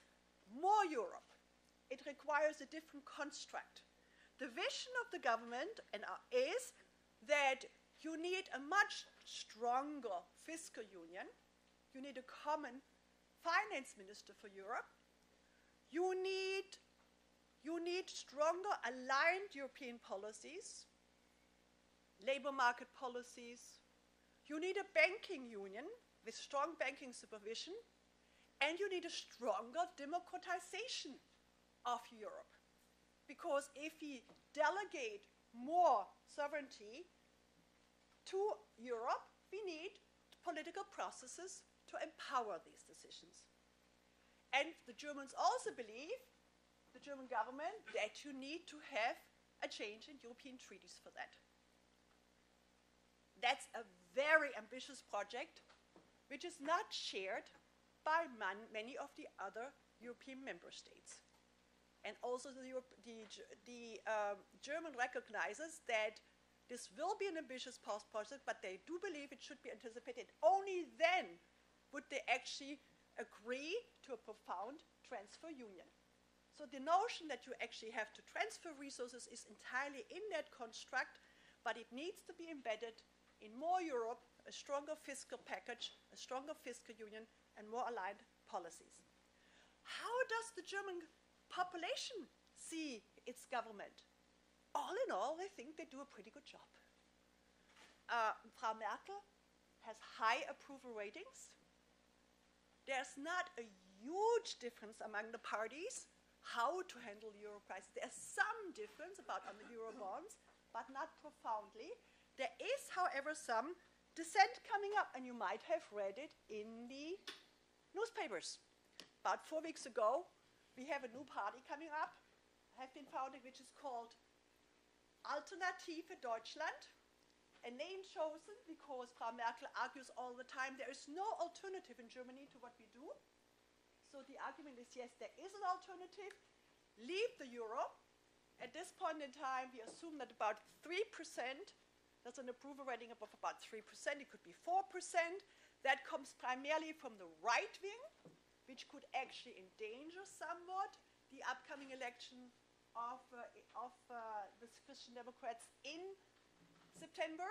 more Europe. It requires a different construct. The vision of the government is that you need a much stronger fiscal union. You need a common finance minister for Europe. You need stronger aligned European policies. labor market policies. You need a banking union with strong banking supervision, and you need a stronger democratization of Europe. Because if we delegate more sovereignty to Europe, we need political processes to empower these decisions. And the Germans also believe, the German government, that you need to have a change in European treaties for that. That's a very ambitious project, which is not shared by many of the other European member states. And also the German recognizes that this will be an ambitious project, but they do believe it should be anticipated. Only then would they actually agree to a profound transfer union. So the notion that you actually have to transfer resources is entirely in that construct, but it needs to be embedded in more Europe, a stronger fiscal package, a stronger fiscal union, and more aligned policies. How does the German population see its government? All in all, they think they do a pretty good job. Frau Merkel has high approval ratings. There's not a huge difference among the parties how to handle the euro crisis. There's some difference about on the euro bonds, but not profoundly. There is, however, some dissent coming up, and you might have read it in the newspapers. About 4 weeks ago, we have a new party coming up, have been founded, which is called Alternative Deutschland, a name chosen because Frau Merkel argues all the time there is no alternative in Germany to what we do. So the argument is, yes, there is an alternative. Leave the euro. At this point in time, we assume that about 3%, that's an approval rating of about 3%, it could be 4%. That comes primarily from the right wing, which could actually endanger somewhat the upcoming election of the Christian Democrats in September.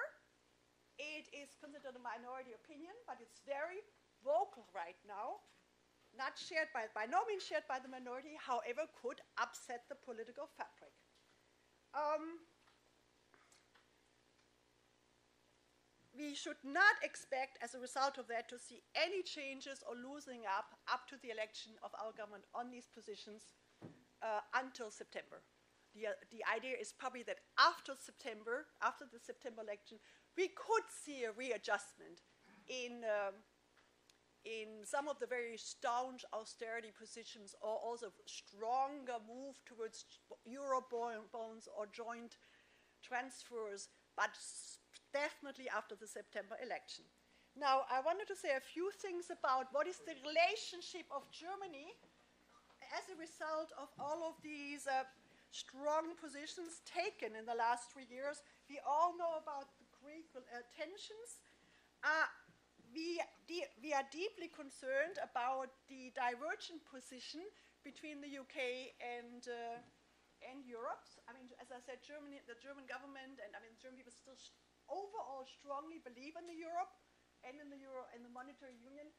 It is considered a minority opinion, but it's very vocal right now. Not shared by no means shared by the minority, however, could upset the political fabric. We should not expect, as a result of that, to see any changes or loosening up to the election of our government on these positions until September. The idea is probably that after September, after the September election, we could see a readjustment in some of the very staunch austerity positions, or also stronger move towards euro bonds or joint transfers, but definitely after the September election. Now, I wanted to say a few things about what is the relationship of Germany as a result of all of these strong positions taken in the last 3 years. We all know about the Greek tensions. We are deeply concerned about the divergent position between the UK and Europe. I mean, as I said, Germany, the German government, and I mean, German people still overall strongly believe in the Europe and in the monetary union,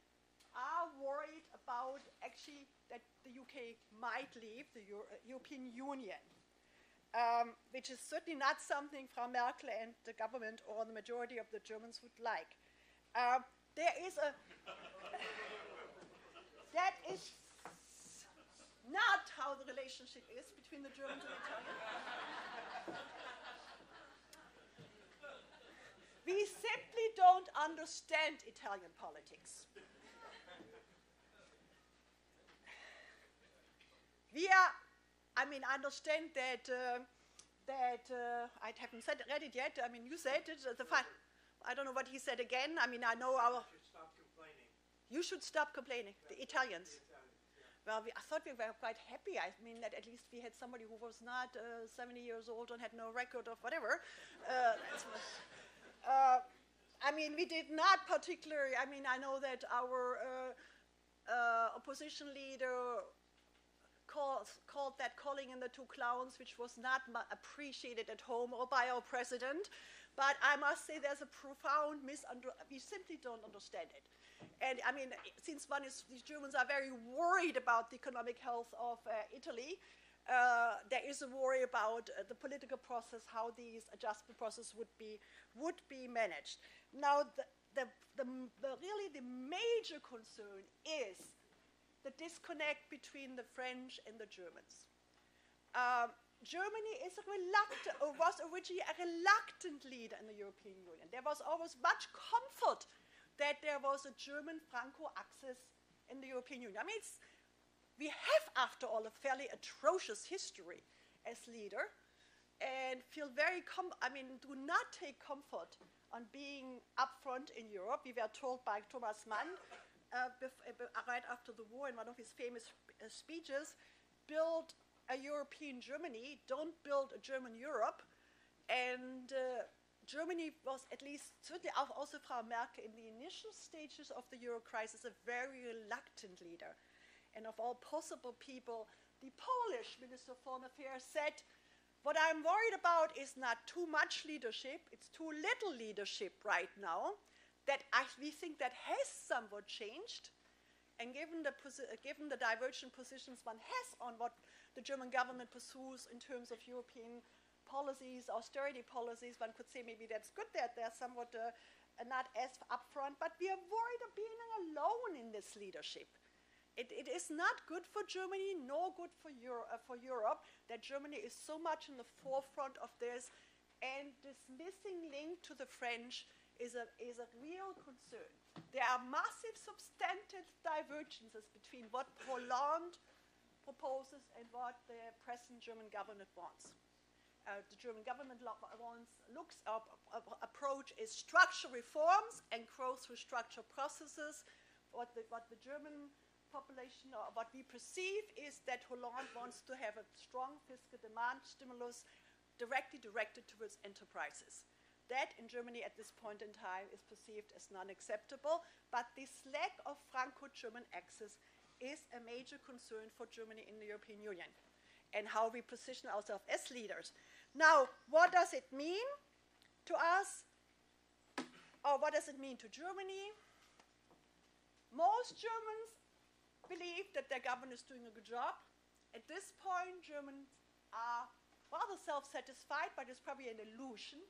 are worried about actually that the UK might leave the European Union, which is certainly not something Frau Merkel and the government or the majority of the Germans would like. There is a that is not how the relationship is between the Germans and the Italians. We simply don't understand Italian politics. I mean, I understand that, I haven't read it yet. I mean, you said it. I don't know what he said again. I mean, I know our... You should stop complaining. You should stop complaining, the Italians. Well, I thought we were quite happy. I mean, that at least we had somebody who was not 70 years old and had no record of whatever. I mean, we did not particularly... I mean, I know that our opposition leader called that calling in the two clowns, which was not appreciated at home or by our president. But I must say there's a profound we simply don't understand it. And I mean, since these Germans are very worried about the economic health of Italy, there is a worry about the political process, how these adjustment process would be managed. Now, really the major concern is the disconnect between the French and the Germans. Germany was originally a reluctant leader in the European Union. There was always much comfort that there was a German-Franco axis in the European Union. I mean, we have, after all, a fairly atrocious history as leader, and feel very, do not take comfort on being upfront in Europe. We were told by Thomas Mann right after the war in one of his famous speeches, build a European Germany, don't build a German Europe. And Germany was, at least certainly also Frau Merkel, in the initial stages of the Euro crisis, a very reluctant leader. And of all possible people, the Polish Minister of Foreign Affairs said, what I'm worried about is not too much leadership, it's too little leadership right now, that we think that has somewhat changed. And given the divergent positions one has on what the German government pursues in terms of European policies, austerity policies, one could say maybe that's good that they're somewhat not as upfront, but we are worried of being alone in this leadership. It is not good for Germany, nor good for Europe, that Germany is so much in the forefront of this, and this missing link to the French is a real concern. There are massive substantive divergences between what Hollande proposes and what the present German government wants. The German government approach is structural reforms and growth through structural processes. What the German population, or what we perceive, is that Hollande wants to have a strong fiscal demand stimulus directly directed towards enterprises. That in Germany at this point in time is perceived as non-acceptable, but this lack of Franco-German axis is a major concern for Germany in the European Union, and how we position ourselves as leaders. Now, what does it mean to us, or what does it mean to Germany? Most Germans believe that their government is doing a good job. At this point, Germans are rather self-satisfied, but it's probably an illusion,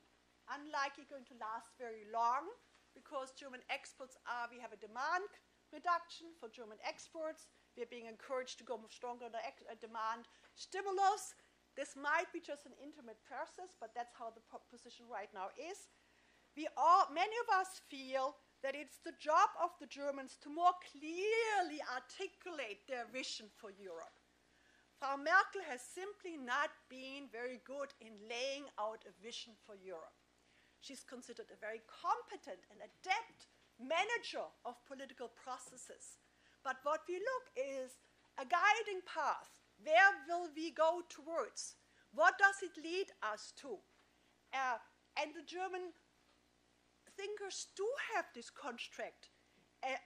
unlikely going to last very long, because German exports we have a demand reduction for German exports. We're being encouraged to go stronger on the demand stimulus. This might be just an intermittent process, but that's how the position right now is. Many of us feel that it's the job of the Germans to more clearly articulate their vision for Europe. Frau Merkel has simply not been very good in laying out a vision for Europe. She's considered a very competent and adept manager of political processes. But what we look is a guiding path. Where will we go towards? What does it lead us to? And the German thinkers do have this construct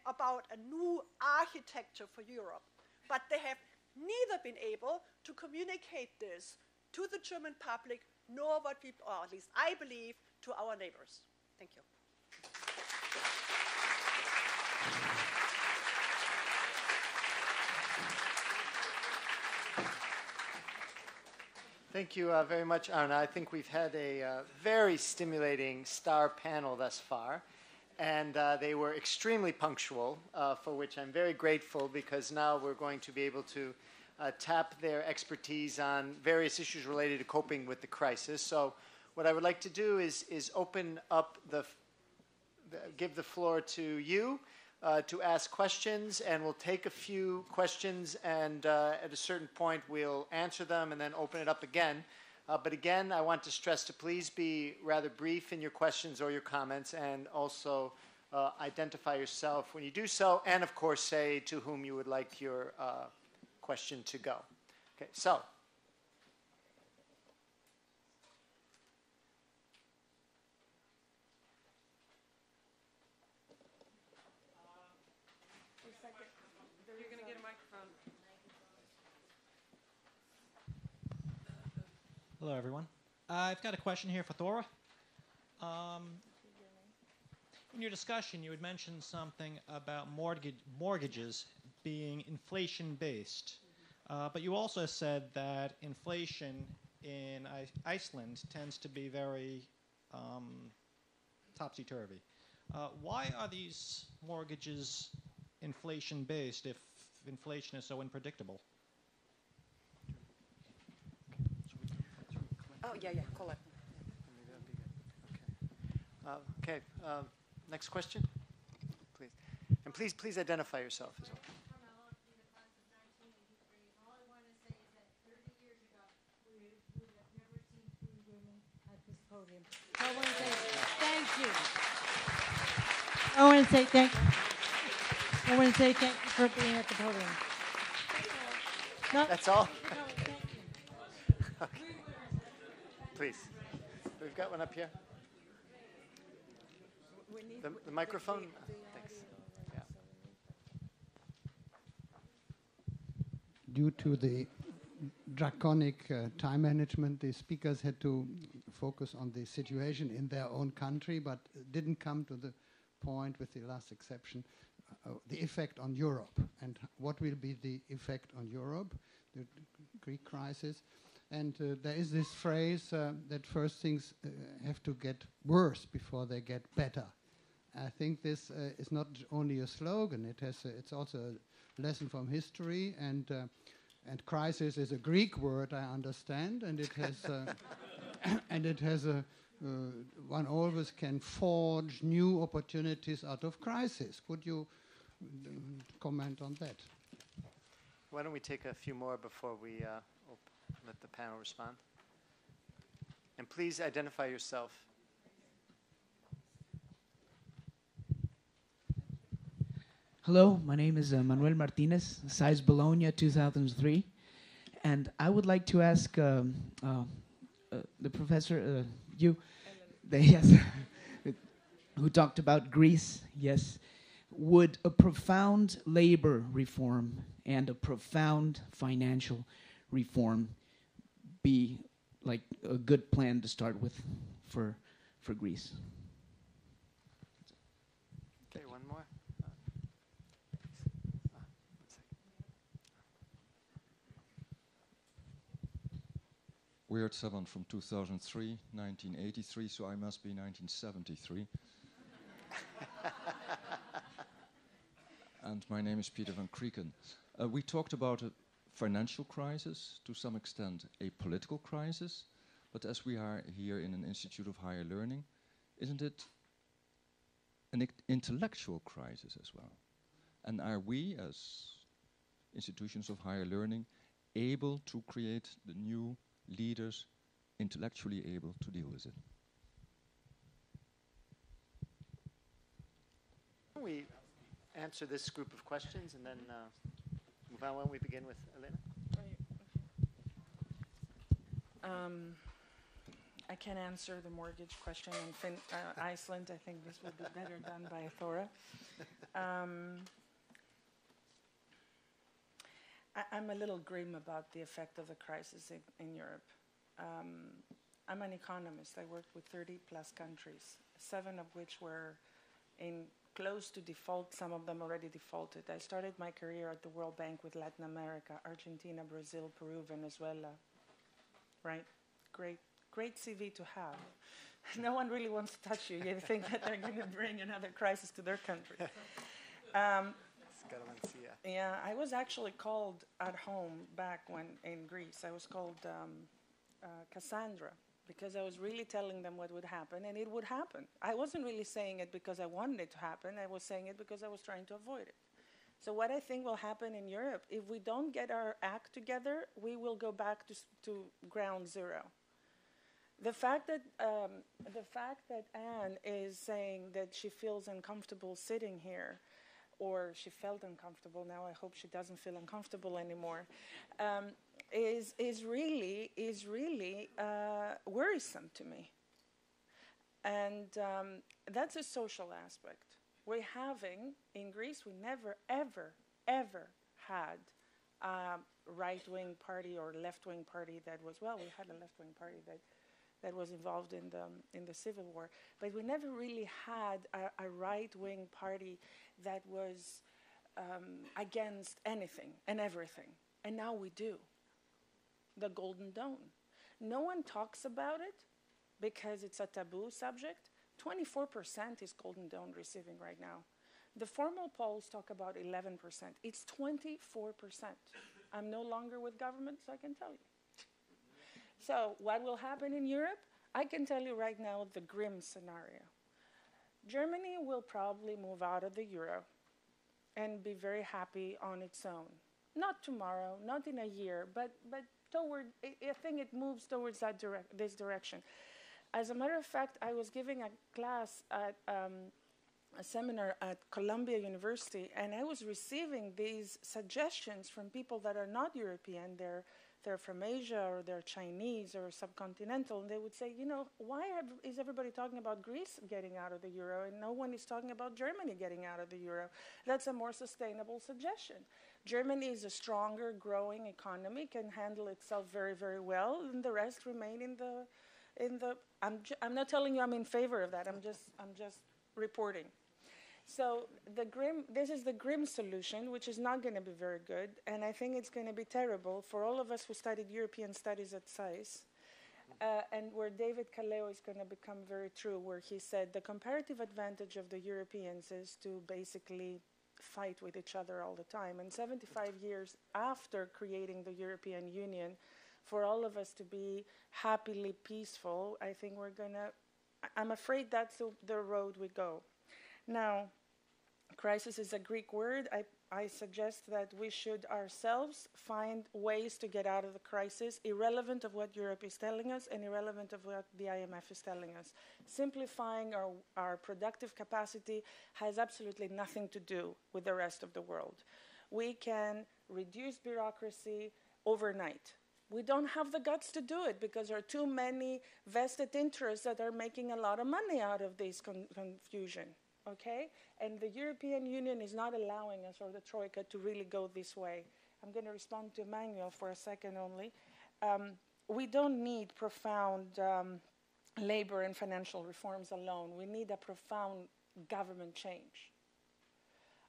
about a new architecture for Europe, but they have neither been able to communicate this to the German public, nor or at least I believe, to our neighbors. Thank you. Thank you very much, Arna. I think we've had a very stimulating star panel thus far, and they were extremely punctual, for which I'm very grateful, because now we're going to be able to tap their expertise on various issues related to coping with the crisis. So what I would like to do is open up give the floor to you to ask questions, and we'll take a few questions, and at a certain point we'll answer them and then open it up again. But again, I want to stress to please be rather brief in your questions or your comments, and also identify yourself when you do so, and of course say to whom you would like your question to go. Okay, so. You're going to get a microphone. Hello, everyone. I've got a question here for Thóra. In your discussion, you had mentioned something about mortgages being inflation-based. But you also said that inflation in Iceland tends to be very topsy-turvy. Why are these mortgages inflation-based if inflation is so unpredictable? Oh, yeah, call it. Maybe that'd be good. Okay. Next question, please. And please identify yourself as well. I want to say thank you. I want to say thank you for being at the podium. No, That's all? no, thank you. Okay. Please. We've got one up here. The microphone? Thanks. Yeah. Due to the draconic time management, the speakers had to focus on the situation in their own country, but didn't come to the point, with the last exception, the effect on Europe. And what will be the effect on Europe, the Greek crisis? And there is this phrase that first things have to get worse before they get better. I think this is not only a slogan, it's also a lesson from history, and crisis is a Greek word, I understand, and it has one always can forge new opportunities out of crisis. Could you comment on that? Why don't we take a few more before we let the panel respond? And please identify yourself. Hello, my name is Manuel Martinez, SAIS Bologna 2003. And I would like to ask the professor, yes, who talked about Greece, yes. Would a profound labor reform and a profound financial reform be like a good plan to start with for Greece? Okay, one more. Weird 7 from 2003, 1983, so I must be 1973. And my name is Peter van Krieken. We talked about a financial crisis, to some extent a political crisis, but as we are here in an institute of higher learning, isn't it an intellectual crisis as well? And are we, as institutions of higher learning, able to create the new leaders intellectually able to deal with it? We answer this group of questions and then move on. Why don't we begin with Elena? I can answer the mortgage question in Iceland. I think this would be better done by Thóra. I'm a little grim about the effect of the crisis in Europe. I'm an economist. I worked with 30 plus countries, 7 of which were in close to default, some of them already defaulted. I started my career at the World Bank with Latin America, Argentina, Brazil, Peru, Venezuela. Right? Great CV to have. No one really wants to touch you. You think that they're going to bring another crisis to their country. Yeah, I was actually called at home back when in Greece. I was called Cassandra, because I was really telling them what would happen, and it would happen. I wasn't really saying it because I wanted it to happen. I was saying it because I was trying to avoid it. So what I think will happen in Europe, if we don't get our act together, we will go back to ground zero. The fact that Anne is saying that she feels uncomfortable sitting here, or she felt uncomfortable, now I hope she doesn't feel uncomfortable anymore, is really worrisome to me. And that's a social aspect. We're having, in Greece, we never, ever, ever had a right-wing party or left-wing party that was, well, we had a left-wing party that was involved in the Civil War, but we never really had a right-wing party that was against anything and everything. And now we do. The Golden Dawn. No one talks about it because it's a taboo subject. 24% is Golden Dawn receiving right now. The formal polls talk about 11%. It's 24%. I'm no longer with government, so I can tell you. So what will happen in Europe? I can tell you right now the grim scenario. Germany will probably move out of the euro and be very happy on its own. Not tomorrow, not in a year, but toward, I think it moves towards that this direction. As a matter of fact, I was giving a class at a seminar at Columbia University, and I was receiving these suggestions from people that are not European. They're from Asia, or they're Chinese, or subcontinental, and they would say, you know, why is everybody talking about Greece getting out of the euro, and no one is talking about Germany getting out of the euro? That's a more sustainable suggestion. Germany is a stronger, growing economy, can handle itself very, very well, and the rest remain in the. I'm not telling you I'm in favor of that. I'm just reporting. So this is the grim solution, which is not going to be very good, and I think it's going to be terrible for all of us who studied European studies at SAIS, and where David Kaleo is going to become very true, where he said the comparative advantage of the Europeans is to basically fight with each other all the time. And 75 years after creating the European Union, for all of us to be happily peaceful, I think I'm afraid that's the road we go. Now, crisis is a Greek word. I suggest that we should ourselves find ways to get out of the crisis, irrelevant of what Europe is telling us and irrelevant of what the IMF is telling us. Simplifying our productive capacity has absolutely nothing to do with the rest of the world. We can reduce bureaucracy overnight. We don't have the guts to do it because there are too many vested interests that are making a lot of money out of this confusion. Okay? And the European Union is not allowing us, or the Troika, to really go this way. I'm going to respond to Emmanuel for a second only. We don't need profound labor and financial reforms alone. We need a profound government change.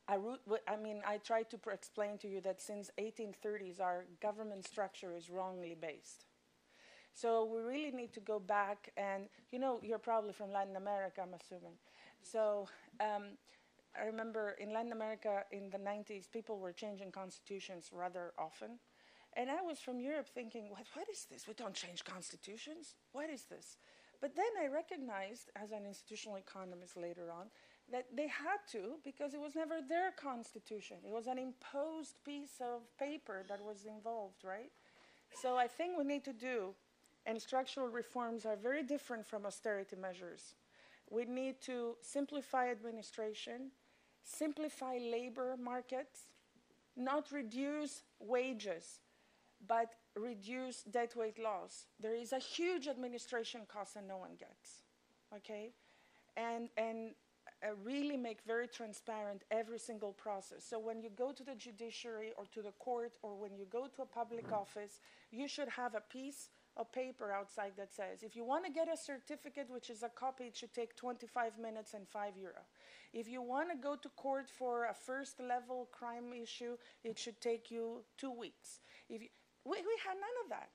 I tried to explain to you that since 1830s, our government structure is wrongly based. So we really need to go back and, you're probably from Latin America, I'm assuming. So I remember in Latin America in the 90s, people were changing constitutions rather often. And I was from Europe thinking, what is this? We don't change constitutions? What is this? But then I recognized, as an institutional economist later on, that they had to because it was never their constitution. It was an imposed piece of paper that was involved, right? So I think we need to do, and structural reforms are very different from austerity measures. We need to simplify administration, simplify labor markets, not reduce wages, but reduce dead weight loss. There is a huge administration cost that no one gets, okay? And really make very transparent every single process. So when you go to the judiciary or to the court or when you go to a public office, you should have a piece of paper outside that says, if you want to get a certificate, which is a copy, it should take 25 minutes and €5. If you want to go to court for a first level crime issue, it should take you 2 weeks. We had none of that.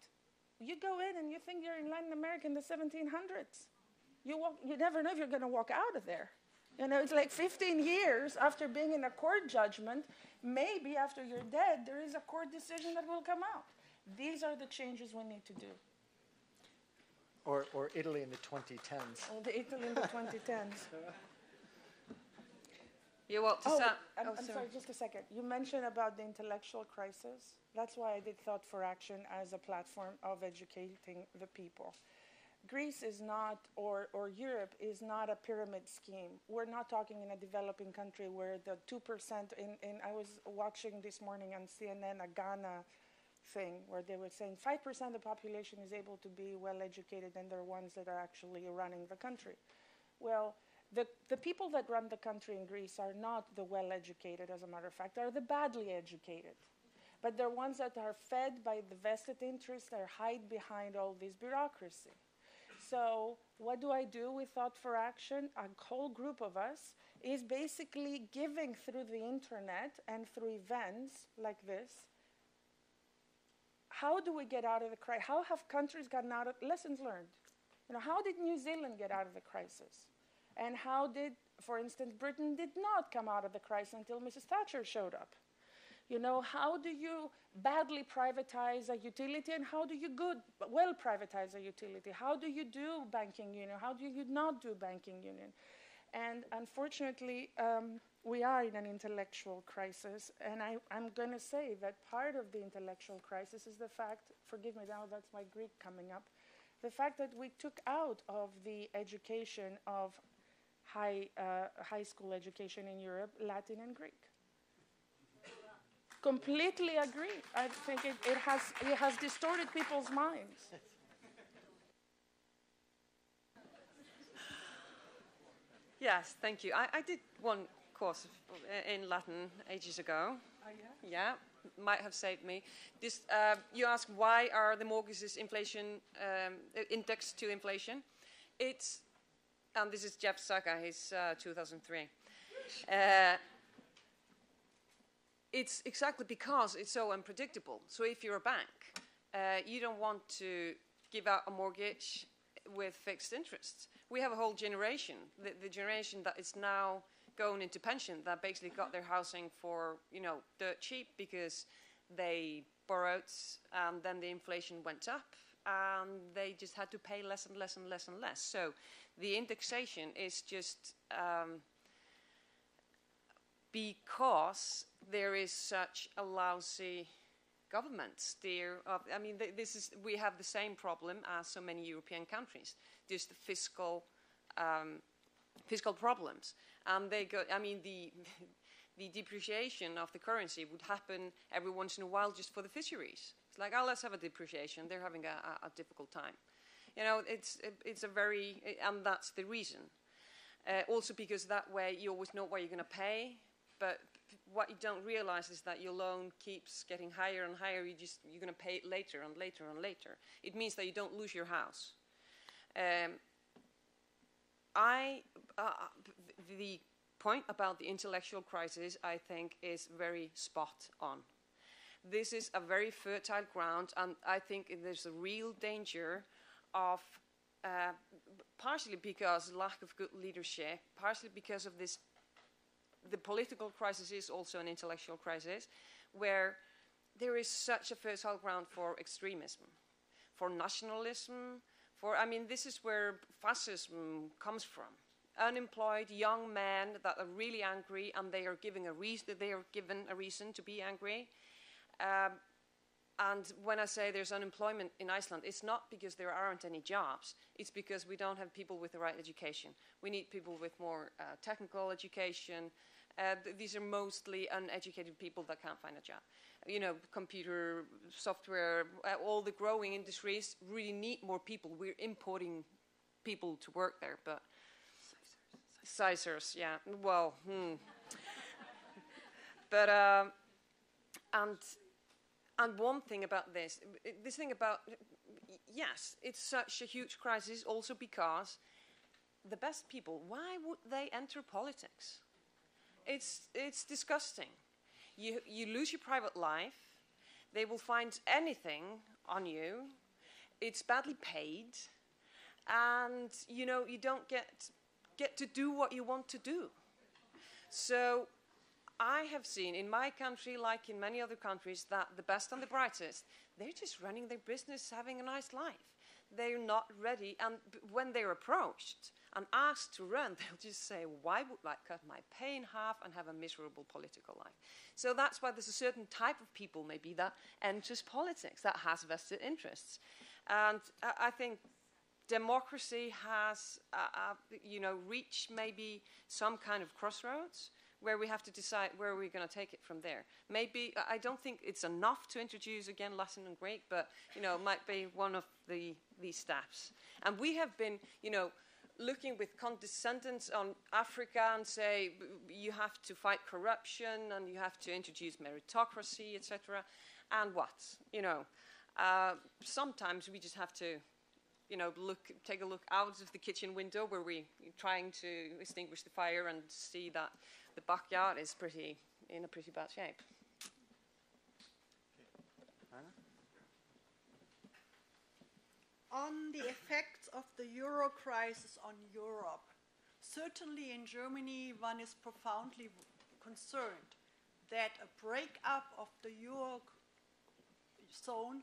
You go in and you think you're in Latin America in the 1700s. You never know if you're going to walk out of there. It's like 15 years after being in a court judgment, maybe after you're dead, there is a court decision that will come out. These are the changes we need to do. Or Italy in the 2010s. Or the Italy in the 2010s. You want to I'm sorry, just a second. You mentioned about the intellectual crisis. That's why I did Thought for Action as a platform of educating the people. Greece is not, or Europe is not a pyramid scheme. We're not talking in a developing country where the 2%, I was watching this morning on CNN a Ghana thing where they were saying 5% of the population is able to be well educated and they're ones that are actually running the country. Well, the people that run the country in Greece are not the well educated, as a matter of fact, they're the badly educated. But they're ones that are fed by the vested interests that hide behind all this bureaucracy. So what do I do with Thought for Action? A whole group of us is basically giving through the internet and through events like this how do we get out of the crisis? How have countries gotten out of, lessons learned? How did New Zealand get out of the crisis? And how did, for instance, Britain did not come out of the crisis until Mrs. Thatcher showed up? How do you badly privatize a utility, and how do you well privatize a utility? How do you do banking union? How do you not do banking union? And unfortunately, we are in an intellectual crisis, and I'm going to say that part of the intellectual crisis is the fact, forgive me now, that's my Greek coming up, the fact that we took out of the education of high school education in Europe, Latin and Greek. Completely agree. I think it has distorted people's minds. Yes, thank you. I did one course in Latin ages ago. Oh, yeah? Yeah, might have saved me. This, you ask why are the mortgages inflation indexed to inflation? It's, and this is Jeff Saka, he's 2003. It's exactly because it's so unpredictable. So if you're a bank, you don't want to give out a mortgage with fixed interest. We have a whole generation, the generation that is now going into pension, that basically got their housing for, dirt cheap because they borrowed and then the inflation went up and they just had to pay less and less and less and less. So the indexation is just because there is such a lousy government steer of, we have the same problem as so many European countries. There's the fiscal problems. And they go, the depreciation of the currency would happen every once in a while just for the fisheries. It's like, oh, let's have a depreciation. They're having a difficult time. It's a very, and that's the reason. Also because that way you always know what you're going to pay, but what you don't realize is that your loan keeps getting higher and higher. You're going to pay it later and later and later. It means that you don't lose your house. The point about the intellectual crisis, I think, is very spot on. This is a very fertile ground, and I think there's a real danger of, partially because lack of good leadership, partially because of this. The political crisis is also an intellectual crisis, where there is such a fertile ground for extremism, for nationalism, this is where fascism comes from. Unemployed young men that are really angry, and they are given a reason to be angry. And when I say there's unemployment in Iceland, it's not because there aren't any jobs. It's because we don't have people with the right education. We need people with more technical education. These are mostly uneducated people that can't find a job. Computer, software, all the growing industries really need more people. We're importing people to work there, but SAISers, yeah. Well, But and one thing about this thing about, yes, it's such a huge crisis also because the best people, why would they enter politics? It's disgusting. You lose your private life. They will find anything on you. It's badly paid, and you don't get to do what you want to do. So I have seen in my country, like in many other countries, that the best and the brightest, they're just running their business, having a nice life. They're not ready, and when they're approached and asked to run, they'll just say, why would I cut my pay in half and have a miserable political life? So that's why there's a certain type of people maybe that enters politics, that has vested interests. And I think democracy has, reached maybe some kind of crossroads where we have to decide where we're going to take it from there. Maybe, I don't think it's enough to introduce again Latin and Greek, but, it might be one of these steps. And we have been, looking with condescendence on Africa and say you have to fight corruption and you have to introduce meritocracy, etc. And what? Sometimes we just have to, take a look out of the kitchen window where we're trying to extinguish the fire and see that the backyard is in a pretty bad shape. on the effects of the euro crisis on Europe. Certainly in Germany, one is profoundly concerned that a breakup of the euro zone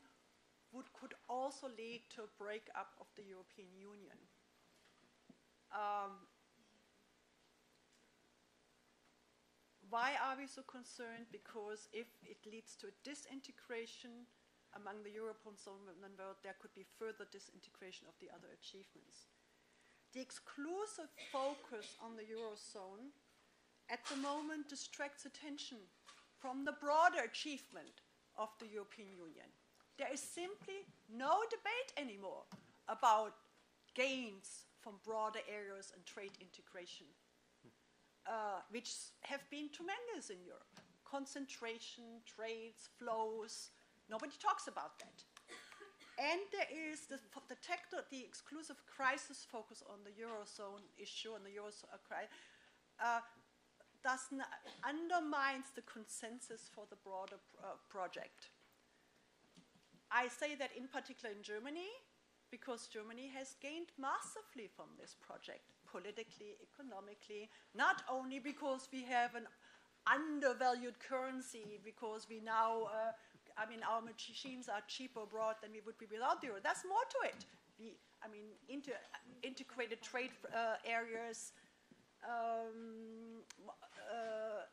could also lead to a breakup of the European Union. Why are we so concerned? Because if it leads to a disintegration among the Eurozone world, there could be further disintegration of the other achievements. The exclusive focus on the Eurozone at the moment distracts attention from the broader achievement of the European Union. There is simply no debate anymore about gains from broader areas and trade integration, which have been tremendous in Europe. Concentration, trades, flows, nobody talks about that. And there is the exclusive crisis focus on the Eurozone issue, on the Eurozone undermines the consensus for the broader project. I say that in particular in Germany, because Germany has gained massively from this project, politically, economically, not only because we have an undervalued currency, because we now, our machines are cheaper abroad than we would be without the euro. That's more to it. Integrated trade areas,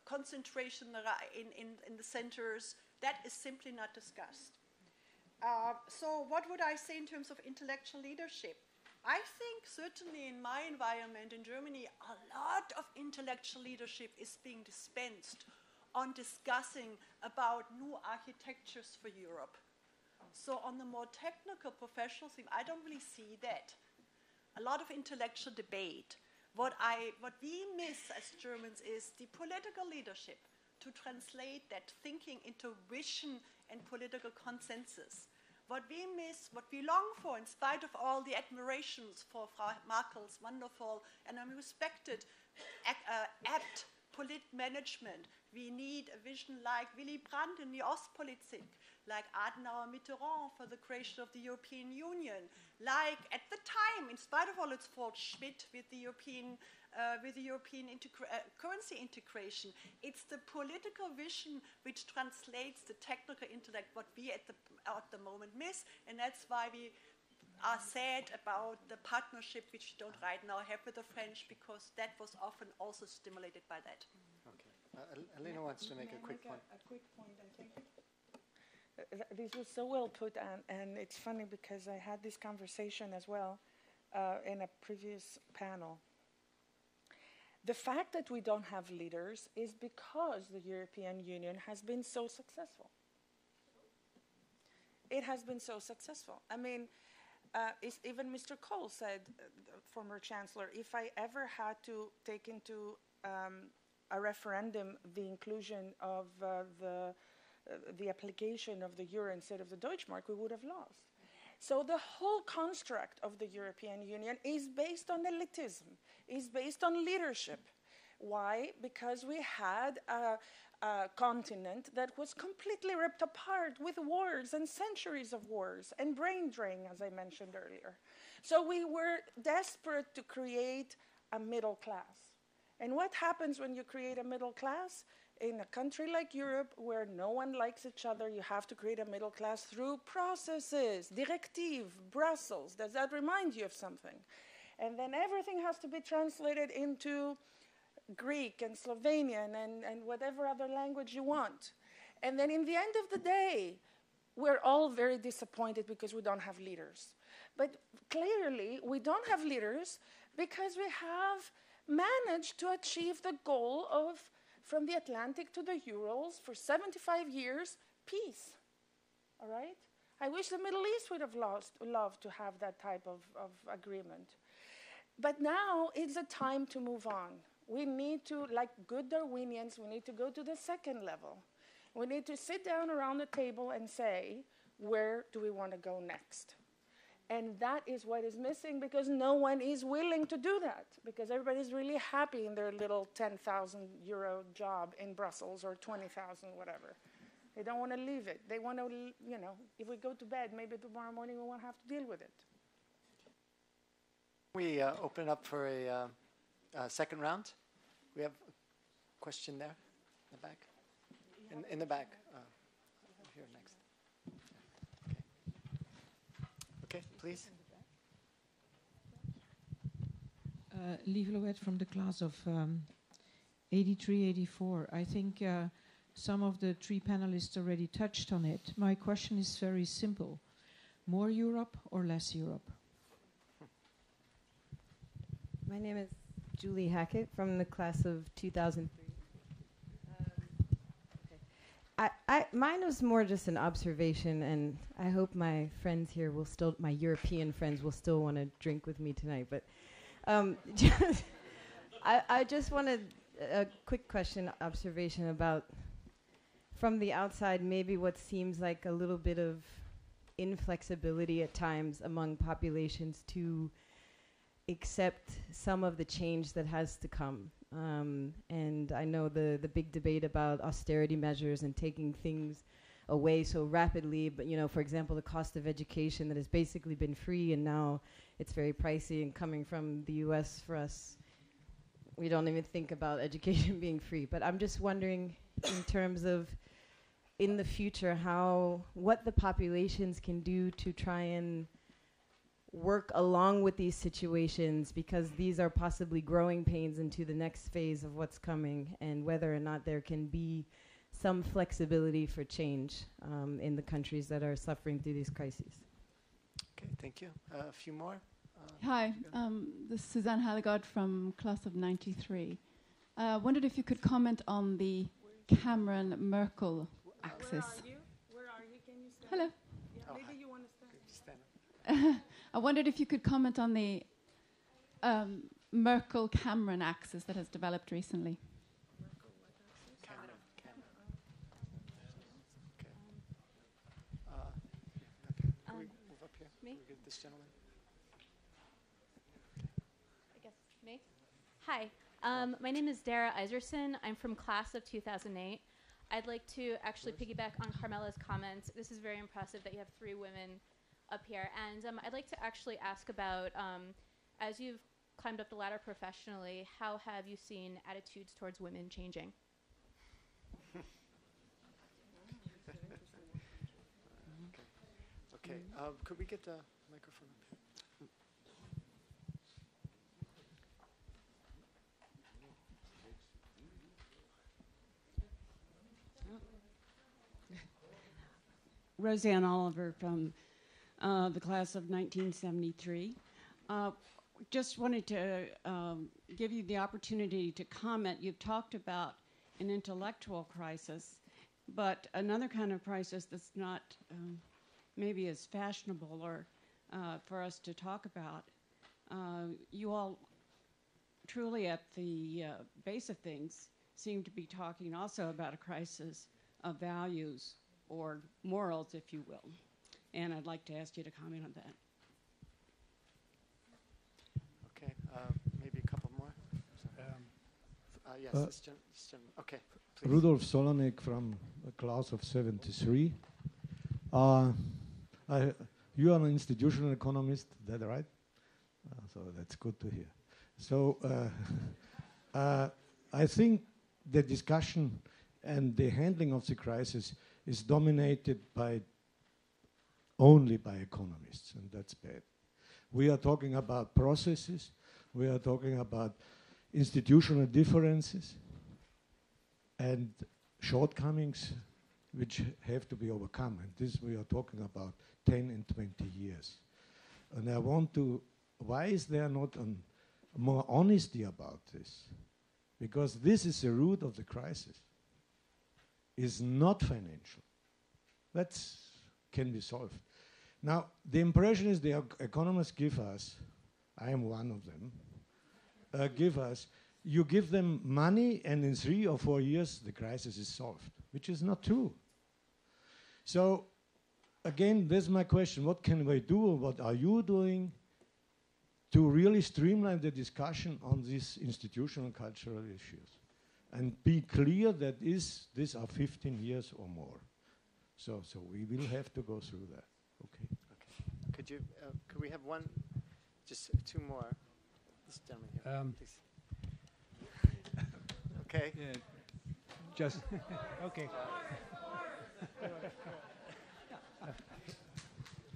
concentration in the centers, that is simply not discussed. So what would I say in terms of intellectual leadership? I think certainly in my environment in Germany, a lot of intellectual leadership is being dispensed on discussing about new architectures for Europe. So on the more technical professional theme, I don't really see that. A lot of intellectual debate. What we miss as Germans is the political leadership to translate that thinking into vision and political consensus. What we miss, what we long for, in spite of all the admirations for Frau Merkel's wonderful and respected apt management, we need a vision like Willy Brandt in the Ostpolitik, like Adenauer Mitterrand for the creation of the European Union, like at the time, in spite of all its faults, Schmidt with the European currency integration. It's the political vision which translates the technical intellect, what we at the moment miss, and that's why we are sad about the partnership which we don't right now have with the French, because that was often also stimulated by that. Okay. Elena wants to make a quick point. A quick point, I think. This was so well put, and it's funny because I had this conversation as well in a previous panel. The fact that we don't have leaders is because the European Union has been so successful. It has been so successful. I mean, even Mr. Kohl said, former chancellor, if I ever had to take into a referendum the inclusion of the application of the euro instead of the Deutschmark, we would have lost. So the whole construct of the European Union is based on elitism, is based on leadership. Why? Because we had a continent that was completely ripped apart with wars and centuries of wars and brain drain, as I mentioned earlier. So we were desperate to create a middle class. And what happens when you create a middle class? In a country like Europe, where no one likes each other, you have to create a middle class through processes, directive, Brussels. Does that remind you of something? And then everything has to be translated into Greek and Slovenian and whatever other language you want. And then in the end of the day, we're all very disappointed because we don't have leaders. But clearly, we don't have leaders because we have managed to achieve the goal of, from the Atlantic to the Urals, for 75 years, peace. All right? I wish the Middle East would have loved to have that type of agreement. But now it's a time to move on. We need to, like good Darwinians, we need to go to the second level. We need to sit down around the table and say, where do we want to go next? And that is what is missing, because no one is willing to do that, because everybody's really happy in their little 10,000 euro job in Brussels, or 20,000, whatever. They don't want to leave it. They want to, if we go to bed, maybe tomorrow morning we won't have to deal with it. We open up for a second round. We have a question there in the back. In the back. Here next. Okay, please. Lieve Louet from the class of 83, 84. I think some of the three panelists already touched on it. My question is very simple. More Europe or less Europe? My name is Julie Hackett from the class of 2003. Mine was more just an observation, and I hope my friends here will still, my European friends will still want to drink with me tonight. But I just wanted a quick question, observation about, from the outside, maybe what seems like a little bit of inflexibility at times among populations to accept some of the change that has to come. And I know the big debate about austerity measures and taking things away so rapidly, but for example, the cost of education that has basically been free and now it's very pricey, and coming from the US for us, we don't even think about education being free. But I'm just wondering, in terms of in the future, what the populations can do to try and work along with these situations, because these are possibly growing pains into the next phase of what's coming, and whether or not there can be some flexibility for change in the countries that are suffering through these crises. Okay, thank you. A few more. Hi, this is Suzanne Hallegard from class of 93. Wondered if you could comment on the Cameron-Merkel axis. Where are you? Where are you? Can you stand? Hello. Yeah, maybe you want to stand. I wondered if you could comment on the Merkel-Cameron axis that has developed recently. Cameron. Okay. Can we move up here? Me? Can we get this gentleman? I guess me. Hi, my name is Dara Iserson. I'm from class of 2008. I'd like to actually piggyback on Carmela's comments. This is very impressive that you have 3 women up here. And I'd like to actually ask about, as you've climbed up the ladder professionally, how have you seen attitudes towards women changing? Okay. Could we get the microphone up here? Roseanne Oliver from the class of 1973. Just wanted to give you the opportunity to comment. You've talked about an intellectual crisis, but another kind of crisis that's not maybe as fashionable or for us to talk about. You all truly at the base of things seem to be talking also about a crisis of values or morals, if you will. And I'd like to ask you to comment on that. Okay, maybe a couple more. Yes, this gentleman. Okay, please. Rudolf Solonik from a class of 73. You are an institutional economist, is that right? So that's good to hear. So I think the discussion and the handling of the crisis is dominated only by economists, and that's bad. We are talking about processes, we are talking about institutional differences and shortcomings which have to be overcome, and this we are talking about 10 and 20 years. And I want to, why is there not more honesty about this? Because this is the root of the crisis. Is not financial. That can be solved. Now, the impression is the economists give us, I am one of them, you give them money and in 3 or 4 years the crisis is solved, which is not true. So, again, there's my question, what can we do, what are you doing to really streamline the discussion on these institutional cultural issues? And be clear that these are 15 years or more. So we will have to go through that. Okay. Okay. Could we have one, just 2 more? This gentleman here, please. Okay. Yeah, just okay.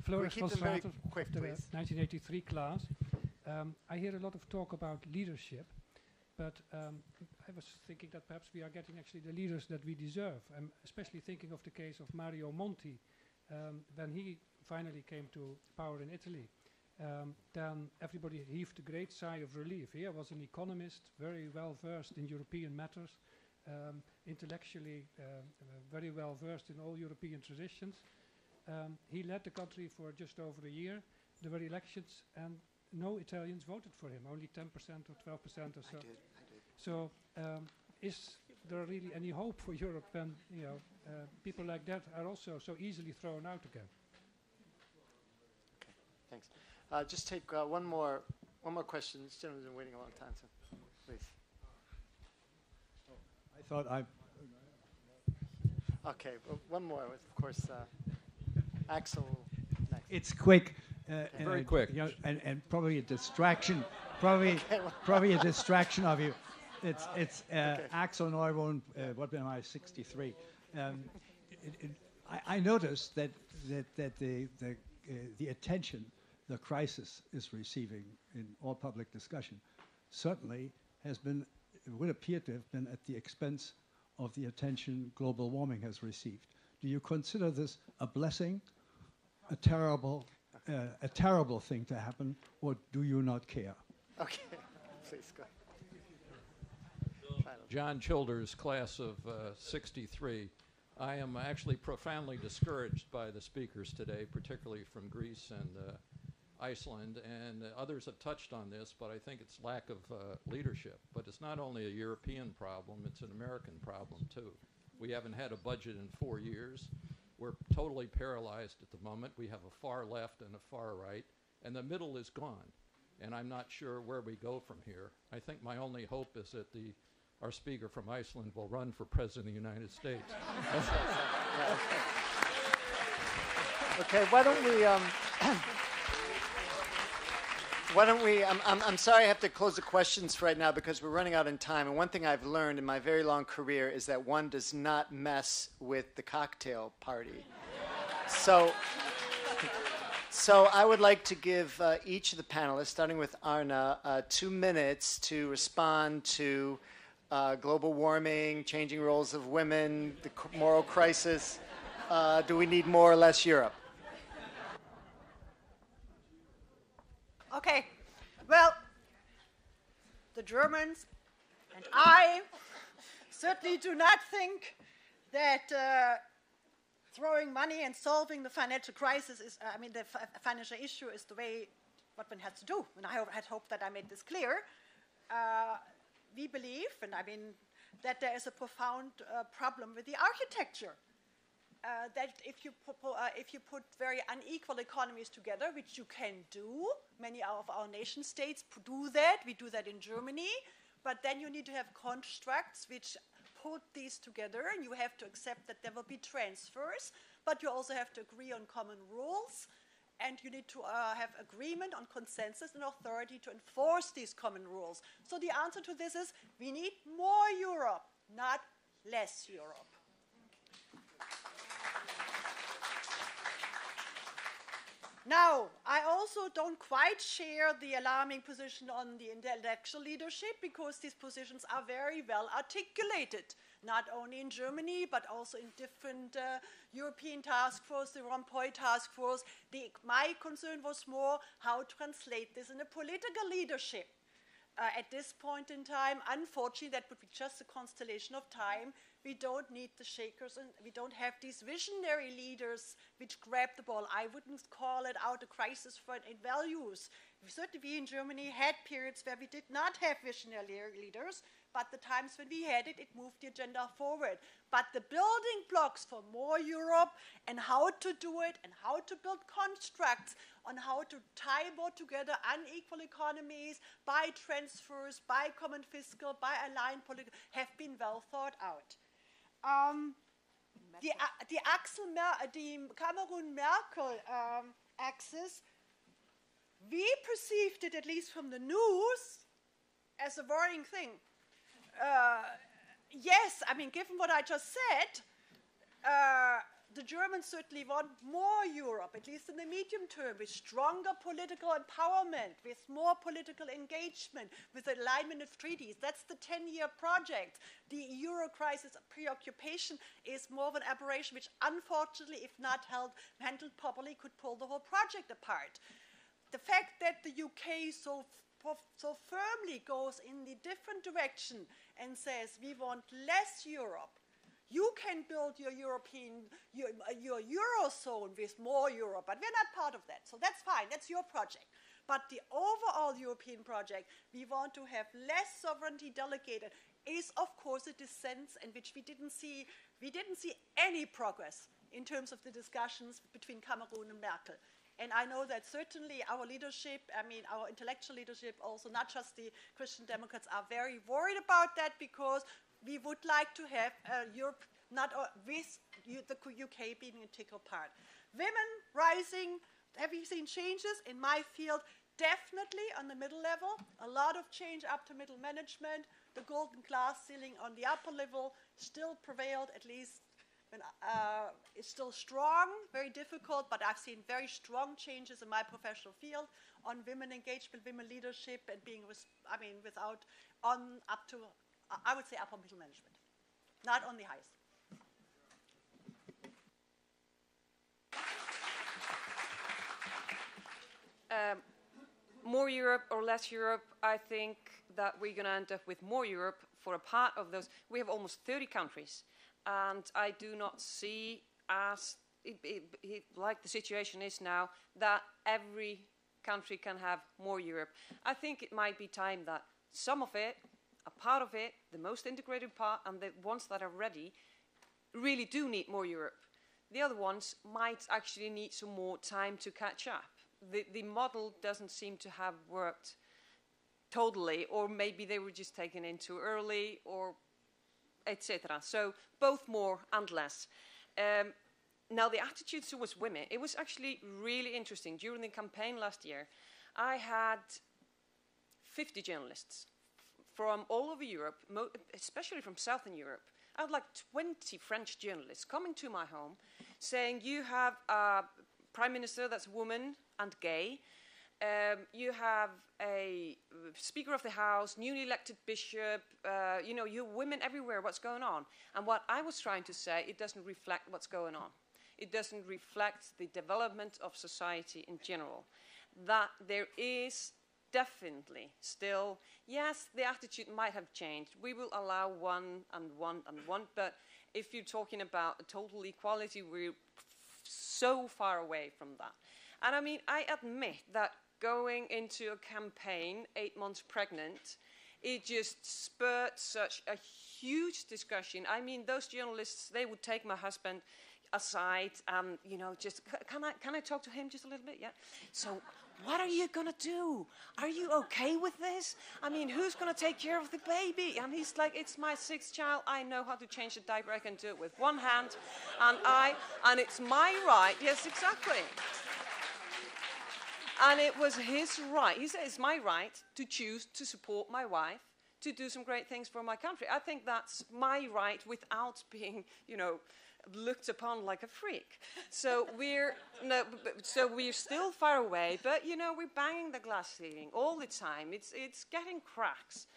Floris keep van them very Straten, quick, the please. 1983 class. I hear a lot of talk about leadership, but I was thinking that perhaps we are getting actually the leaders that we deserve. I'm especially thinking of the case of Mario Monti. When he finally came to power in Italy, then everybody heaved a great sigh of relief. He was an economist, very well versed in European matters, intellectually very well versed in all European traditions. He led the country for just over a year. There were elections, and no Italians voted for him, only 10% or 12% or so. I did. So is there really any hope for Europe when people like that are also so easily thrown out again? Okay, thanks. Just take one more question. This gentleman's been waiting a long time, so please. I thought I... Okay, well, one more, of course, Axel next. It's quick. Very quick. And probably a distraction. Probably a distraction of you. It's Axel Neuwohn, what am I, 63. I noticed that the attention the crisis is receiving in all public discussion certainly would appear to have been at the expense of the attention global warming has received. Do you consider this a blessing, a terrible thing to happen, or do you not care? Okay, please go. John Childers, class of 63. I am actually profoundly discouraged by the speakers today, particularly from Greece and Iceland, and others have touched on this, but I think it's lack of leadership. But it's not only a European problem, it's an American problem too. We haven't had a budget in 4 years. We're totally paralyzed at the moment. We have a far left and a far right, and the middle is gone. And I'm not sure where we go from here. I think my only hope is that our speaker from Iceland will run for President of the United States. Okay, why don't we, I'm sorry I have to close the questions right now because we're running out of time. And one thing I've learned in my very long career is that one does not mess with the cocktail party. So I would like to give each of the panelists, starting with Arna, 2 minutes to respond to global warming, changing roles of women, the moral crisis. Do we need more or less Europe? Okay, well, the Germans and I certainly do not think that throwing money and solving the financial crisis is, the financial issue is the way what one has to do. And I had hoped that I made this clear. We believe, that there is a profound problem with the architecture. That if you put very unequal economies together, which you can do, many of our nation states do that. We do that in Germany. But then you need to have constructs which put these together, and you have to accept that there will be transfers. But you also have to agree on common rules, and you need to have agreement on consensus and authority to enforce these common rules. So the answer to this is we need more Europe, not less Europe. Now, I also don't quite share the alarming position on the intellectual leadership because these positions are very well articulated, not only in Germany, but also in different European task force, the Rompuy task force. My concern was more how to translate this in a political leadership. At this point in time, unfortunately, that would be just a constellation of time. We don't need the shakers, and we don't have these visionary leaders which grab the ball. I wouldn't call it out a crisis in values. Certainly, we in Germany had periods where we did not have visionary leaders, but the times when we had it, it moved the agenda forward. But the building blocks for more Europe and how to do it and how to build constructs on how to tie more together unequal economies by transfers, by common fiscal, by aligned political, have been well thought out. The Cameroon-Merkel axis We perceived it, at least from the news, as a worrying thing. Yes, I mean, given what I just said, the Germans certainly want more Europe, at least in the medium term, with stronger political empowerment, with more political engagement, with alignment of treaties. That's the 10-year project. The Euro crisis preoccupation is more of an aberration which, unfortunately, if not handled properly, could pull the whole project apart. The fact that the UK so firmly goes in the different direction and says we want less Europe. You can build your your Eurozone with more Europe, but we're not part of that. So that's fine, that's your project. But the overall European project, we want to have less sovereignty delegated, is of course a dissent in which we didn't see any progress in terms of the discussions between Cameron and Merkel. And I know that certainly our leadership, I mean our intellectual leadership also, not just the Christian Democrats, are very worried about that, because we would like to have Europe not with the UK being an integral part. Women rising, have you seen changes in my field? Definitely on the middle level, a lot of change up to middle management. The golden glass ceiling on the upper level still prevailed, at least when, it's still strong, very difficult, but I've seen very strong changes in my professional field on women engagement, women leadership, and being, up to, I would say, upper middle management, not on the highest. More Europe or less Europe, I think that we're going to end up with more Europe for a part of those. We have almost 30 countries, and I do not see, as like the situation is now, that every country can have more Europe. I think it might be time that some of it, a part of it, the most integrated part, and the ones that are ready, really do need more Europe. The other ones might actually need some more time to catch up. The model doesn't seem to have worked totally, or maybe they were just taken in too early, or etc. So both more and less. Now the attitude towards women, it was actually really interesting. During the campaign last year, I had 50 journalists from all over Europe, especially from Southern Europe. I had like 20 French journalists coming to my home saying, you have a prime minister that's a woman and gay. You have a Speaker of the House, newly elected bishop, you women everywhere, what's going on? And what I was trying to say, it doesn't reflect what's going on. It doesn't reflect the development of society in general. That there is definitely still, yes, the attitude might have changed. We will allow one and one and one, but if you're talking about total equality, we're so far away from that. And I mean, I admit that going into a campaign 8 months pregnant, it just spurred such a huge discussion. I mean, those journalists, they would take my husband aside and, just, can I talk to him just a little bit? Yeah. So what are you going to do? Are you okay with this? I mean, who's going to take care of the baby? And he's like, it's my 6th child. I know how to change the diaper. I can do it with one hand. And it's my right. Yes, exactly. And it was his right. He said, it's my right to choose to support my wife, to do some great things for my country. I think that's my right without being, looked upon like a freak. So we're still far away, but we're banging the glass ceiling all the time. It's getting cracks.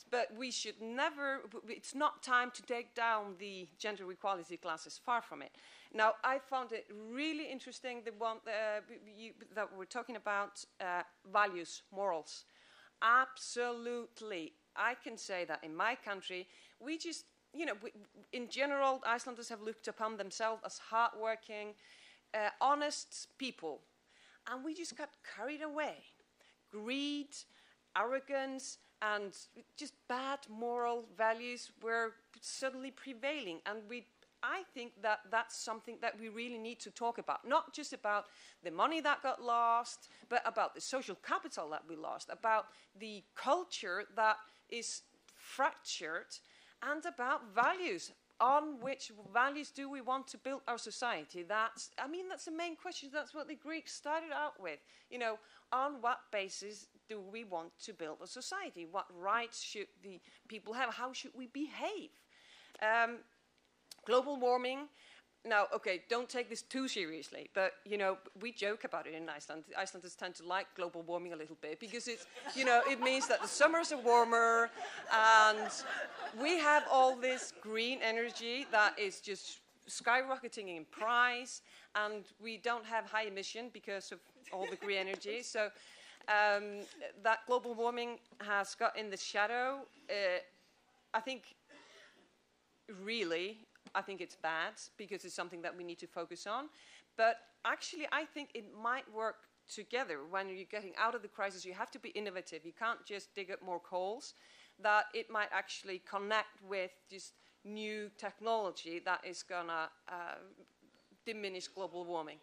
But we should never, it's not time to take down the gender equality classes, far from it. Now, I found it really interesting, the one that we're talking about, values, morals. Absolutely. I can say that in my country, we just, in general, Icelanders have looked upon themselves as hardworking, honest people. And we just got carried away. Greed, arrogance, and just bad moral values were suddenly prevailing. And I think that that's something that we really need to talk about. Not just about the money that got lost, but about the social capital that we lost, about the culture that is fractured, and about values. on which values do we want to build our society? That's the main question. That's what the Greeks started out with. On what basis do we want to build a society? What rights should the people have? How should we behave? Global warming. Now, okay, don't take this too seriously, but, we joke about it in Iceland. Icelanders tend to like global warming a little bit because it's, it means that the summers are warmer and we have all this green energy that is just skyrocketing in price, and we don't have high emission because of all the green energy. So that global warming has got in the shadow. I think it's bad because it's something that we need to focus on. But actually, I think it might work together. When you're getting out of the crisis, you have to be innovative. You can't just dig up more coals. That it might actually connect with just new technology that is going to diminish global warming.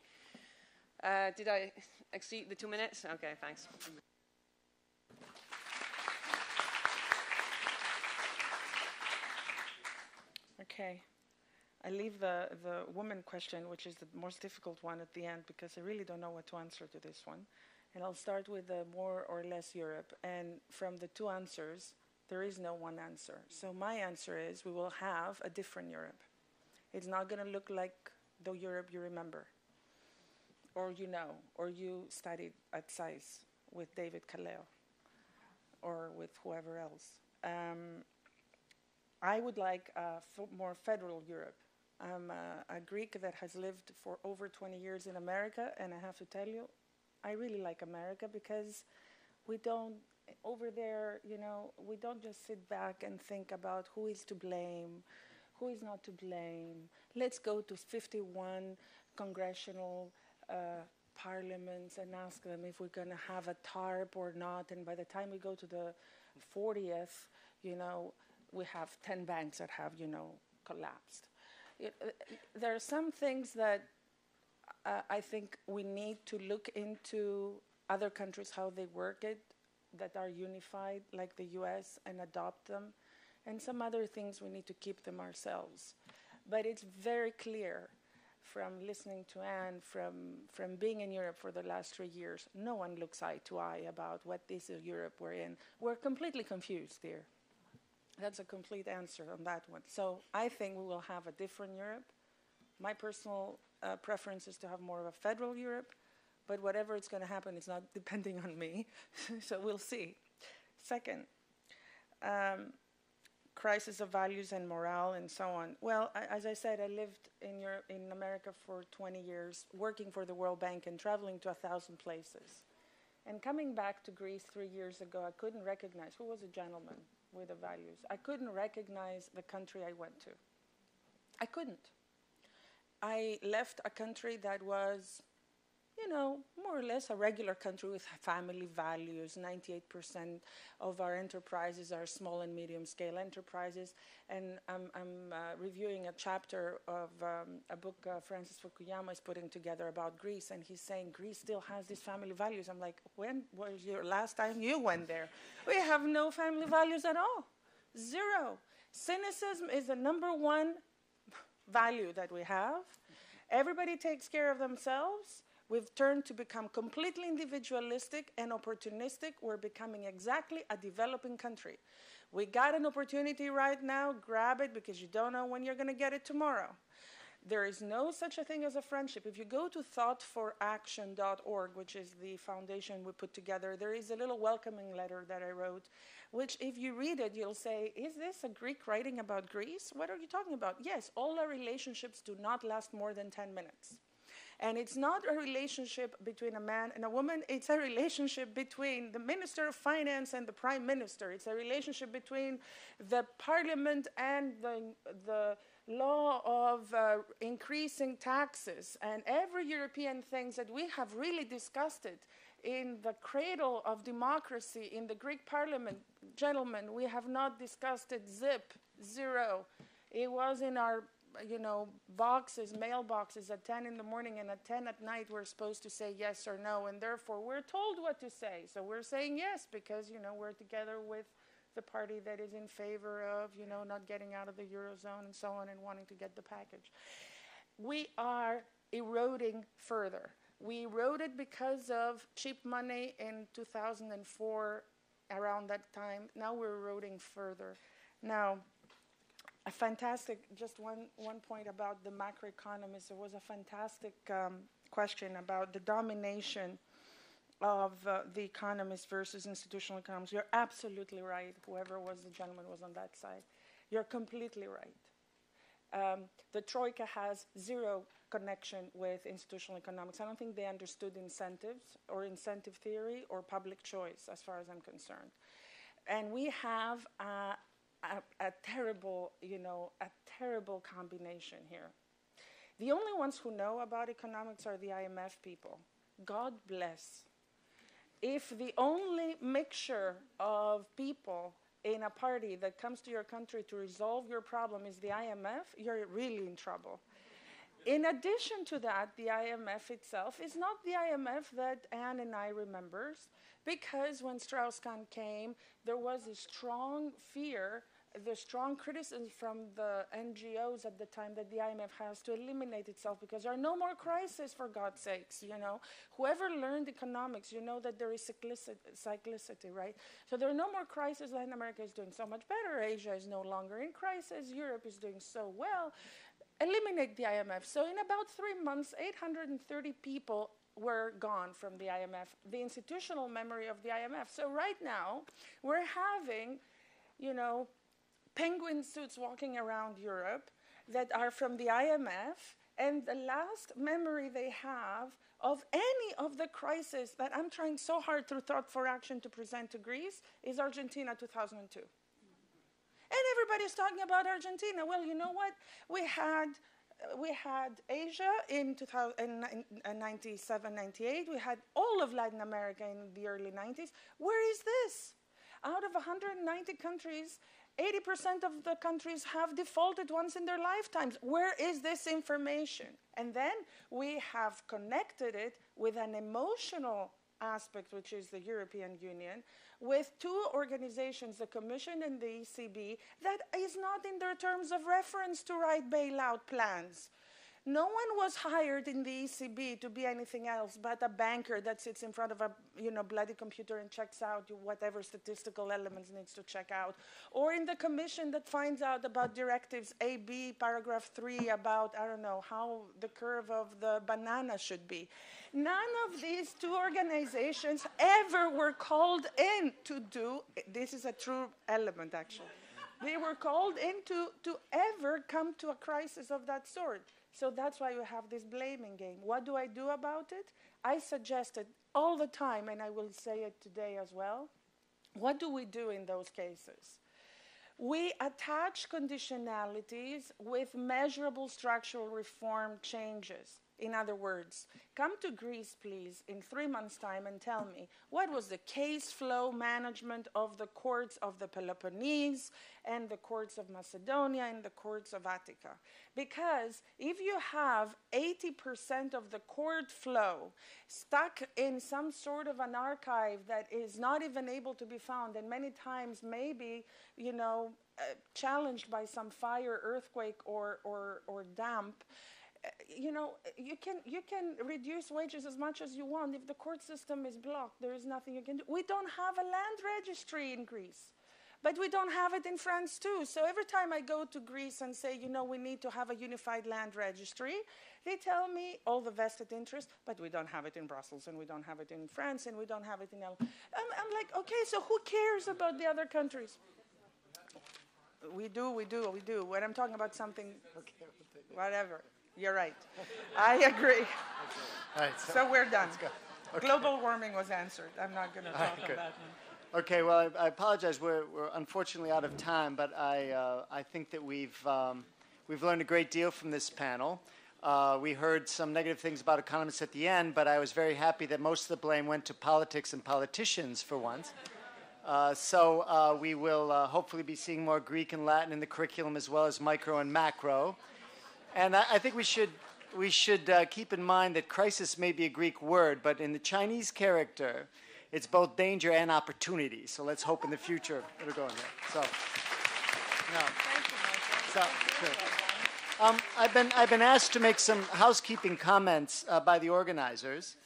Did I exceed the 2 minutes? Okay, thanks. Okay. I leave the woman question, which is the most difficult one, at the end, because I really don't know what to answer to this one. And I'll start with the more or less Europe. And from the two answers, there is no one answer. So my answer is we will have a different Europe. It's not going to look like the Europe you remember, or or you studied at SAIS with David Kaleo, or with whoever else. I would like a more federal Europe. I'm a Greek that has lived for over 20 years in America, and I have to tell you, I really like America because we don't, over there, we don't just sit back and think about who is to blame, who is not to blame. Let's go to 51 congressional parliaments and ask them if we're going to have a TARP or not, and by the time we go to the 40th, we have 10 banks that have, collapsed. There are some things that I think we need to look into other countries, how they work it, that are unified, like the US, and adopt them. And some other things we need to keep them ourselves. But it's very clear from listening to Anne, from being in Europe for the last 3 years, no one looks eye to eye about what this is Europe we're in. We're completely confused here. That's a complete answer on that one. So I think we will have a different Europe. My personal preference is to have more of a federal Europe, but whatever it's going to happen, it's not depending on me. So we'll see. Second, crisis of values and morale and so on. Well, as I said, I lived in America for 20 years, working for the World Bank and traveling to 1,000 places. And coming back to Greece 3 years ago, I couldn't recognize who was a gentleman with the values. I couldn't recognize the country I went to. I couldn't. I left a country that was, more or less a regular country with family values. 98% of our enterprises are small and medium scale enterprises. And I'm reviewing a chapter of a book Francis Fukuyama is putting together about Greece. And he's saying Greece still has these family values. I'm like, when was your last time you went there? We have no family values at all. Zero. Cynicism is the number one value that we have. Everybody takes care of themselves. We've turned to become completely individualistic and opportunistic. We're becoming exactly a developing country. We got an opportunity right now, grab it, because you don't know when you're going to get it tomorrow. There is no such a thing as a friendship. If you go to thoughtforaction.org, which is the foundation we put together, there is a little welcoming letter that I wrote, which if you read it, you'll say, is this a Greek writing about Greece? What are you talking about? Yes, all our relationships do not last more than 10 minutes. And it's not a relationship between a man and a woman. It's a relationship between the Minister of Finance and the Prime Minister. It's a relationship between the Parliament and the law of increasing taxes. And every European thing that we have really discussed it in the cradle of democracy in the Greek Parliament. Gentlemen, we have not discussed it. Zero. It was in our boxes, mailboxes at 10 in the morning, and at 10 at night we're supposed to say yes or no, and therefore we're told what to say. So we're saying yes because, we're together with the party that is in favor of, not getting out of the Eurozone and so on and wanting to get the package. We are eroding further. We eroded because of cheap money in 2004, around that time. Now we're eroding further. Now, a fantastic, just one point about the macroeconomists. There was a fantastic question about the domination of the economists versus institutional economists. You're absolutely right. Whoever was the gentleman was on that side. You're completely right. The Troika has zero connection with institutional economics. I don't think they understood incentives or incentive theory or public choice, as far as I'm concerned. And we have a terrible combination here. The only ones who know about economics are the IMF people. God bless. If the only mixture of people in a party that comes to your country to resolve your problem is the IMF, you're really in trouble. In addition to that, the IMF itself is not the IMF that Anne and I remembers, because when Strauss-Kahn came, there was a strong fear, the strong criticism from the NGOs at the time that the IMF has to eliminate itself because there are no more crises, for God's sakes, Whoever learned economics, that there is cyclicity, right? So there are no more crises. Latin America is doing so much better. Asia is no longer in crisis. Europe is doing so well. Eliminate the IMF. So in about 3 months, 830 people were gone from the IMF, the institutional memory of the IMF. So right now, we're having, penguin suits walking around Europe that are from the IMF, and the last memory they have of any of the crises that I'm trying so hard through Thought for Action to present to Greece is Argentina 2002. And everybody's talking about Argentina. Well, you know what? We had Asia in 97, 98. We had all of Latin America in the early 90s. Where is this? Out of 190 countries, 80% of the countries have defaulted once in their lifetimes. Where is this information? And then we have connected it with an emotional aspect, which is the European Union, with two organizations, the Commission and the ECB, that is not in their terms of reference to write bailout plans. No one was hired in the ECB to be anything else but a banker that sits in front of a bloody computer and checks out whatever statistical elements needs to check out. Or in the Commission that finds out about directives A, B, paragraph 3 about, I don't know, how the curve of the banana should be. None of these two organizations ever were called in to do, this is a true element actually, they were called in to ever come to a crisis of that sort. So that's why we have this blaming game. What do I do about it? I suggest it all the time, and I will say it today as well. What do we do in those cases? We attach conditionalities with measurable structural reform changes. In other words, come to Greece, please, in 3 months' time and tell me what was the case flow management of the courts of the Peloponnese and the courts of Macedonia and the courts of Attica. Because if you have 80% of the court flow stuck in some sort of an archive that is not even able to be found, and many times maybe, challenged by some fire, earthquake, or damp, you can reduce wages as much as you want. If the court system is blocked, there is nothing you can do. We don't have a land registry in Greece, but we don't have it in France too. So every time I go to Greece and say, we need to have a unified land registry, they tell me all the vested interest, but we don't have it in Brussels, and we don't have it in France, and we don't have it in I'm like, okay, so who cares about the other countries? We do. When I'm talking about something, whatever. You're right. I agree. All right, so we're done. Okay. Global warming was answered. I'm not going to talk on that one. Okay, well, I apologize. We're unfortunately out of time, but I think that we've learned a great deal from this panel. We heard some negative things about economists at the end, but I was very happy that most of the blame went to politics and politicians for once. So we will hopefully be seeing more Greek and Latin in the curriculum, as well as micro and macro. And I think we should keep in mind that crisis may be a Greek word, but in the Chinese character, it's both danger and opportunity. So let's hope in the future it'll go in there. So, yeah. I've been asked to make some housekeeping comments by the organizers.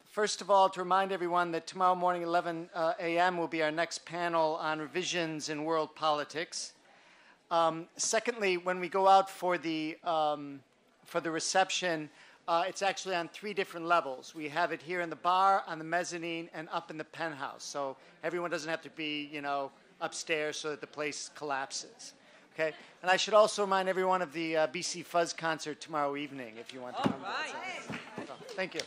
First of all, to remind everyone that tomorrow morning, 11 a.m., will be our next panel on revisions in world politics. Secondly, when we go out for the reception, it's actually on 3 different levels. We have it here in the bar, on the mezzanine, and up in the penthouse. So everyone doesn't have to be, upstairs so that the place collapses. Okay? And I should also remind everyone of the BC Fuzz concert tomorrow evening if you want to come. All right. So, thank you.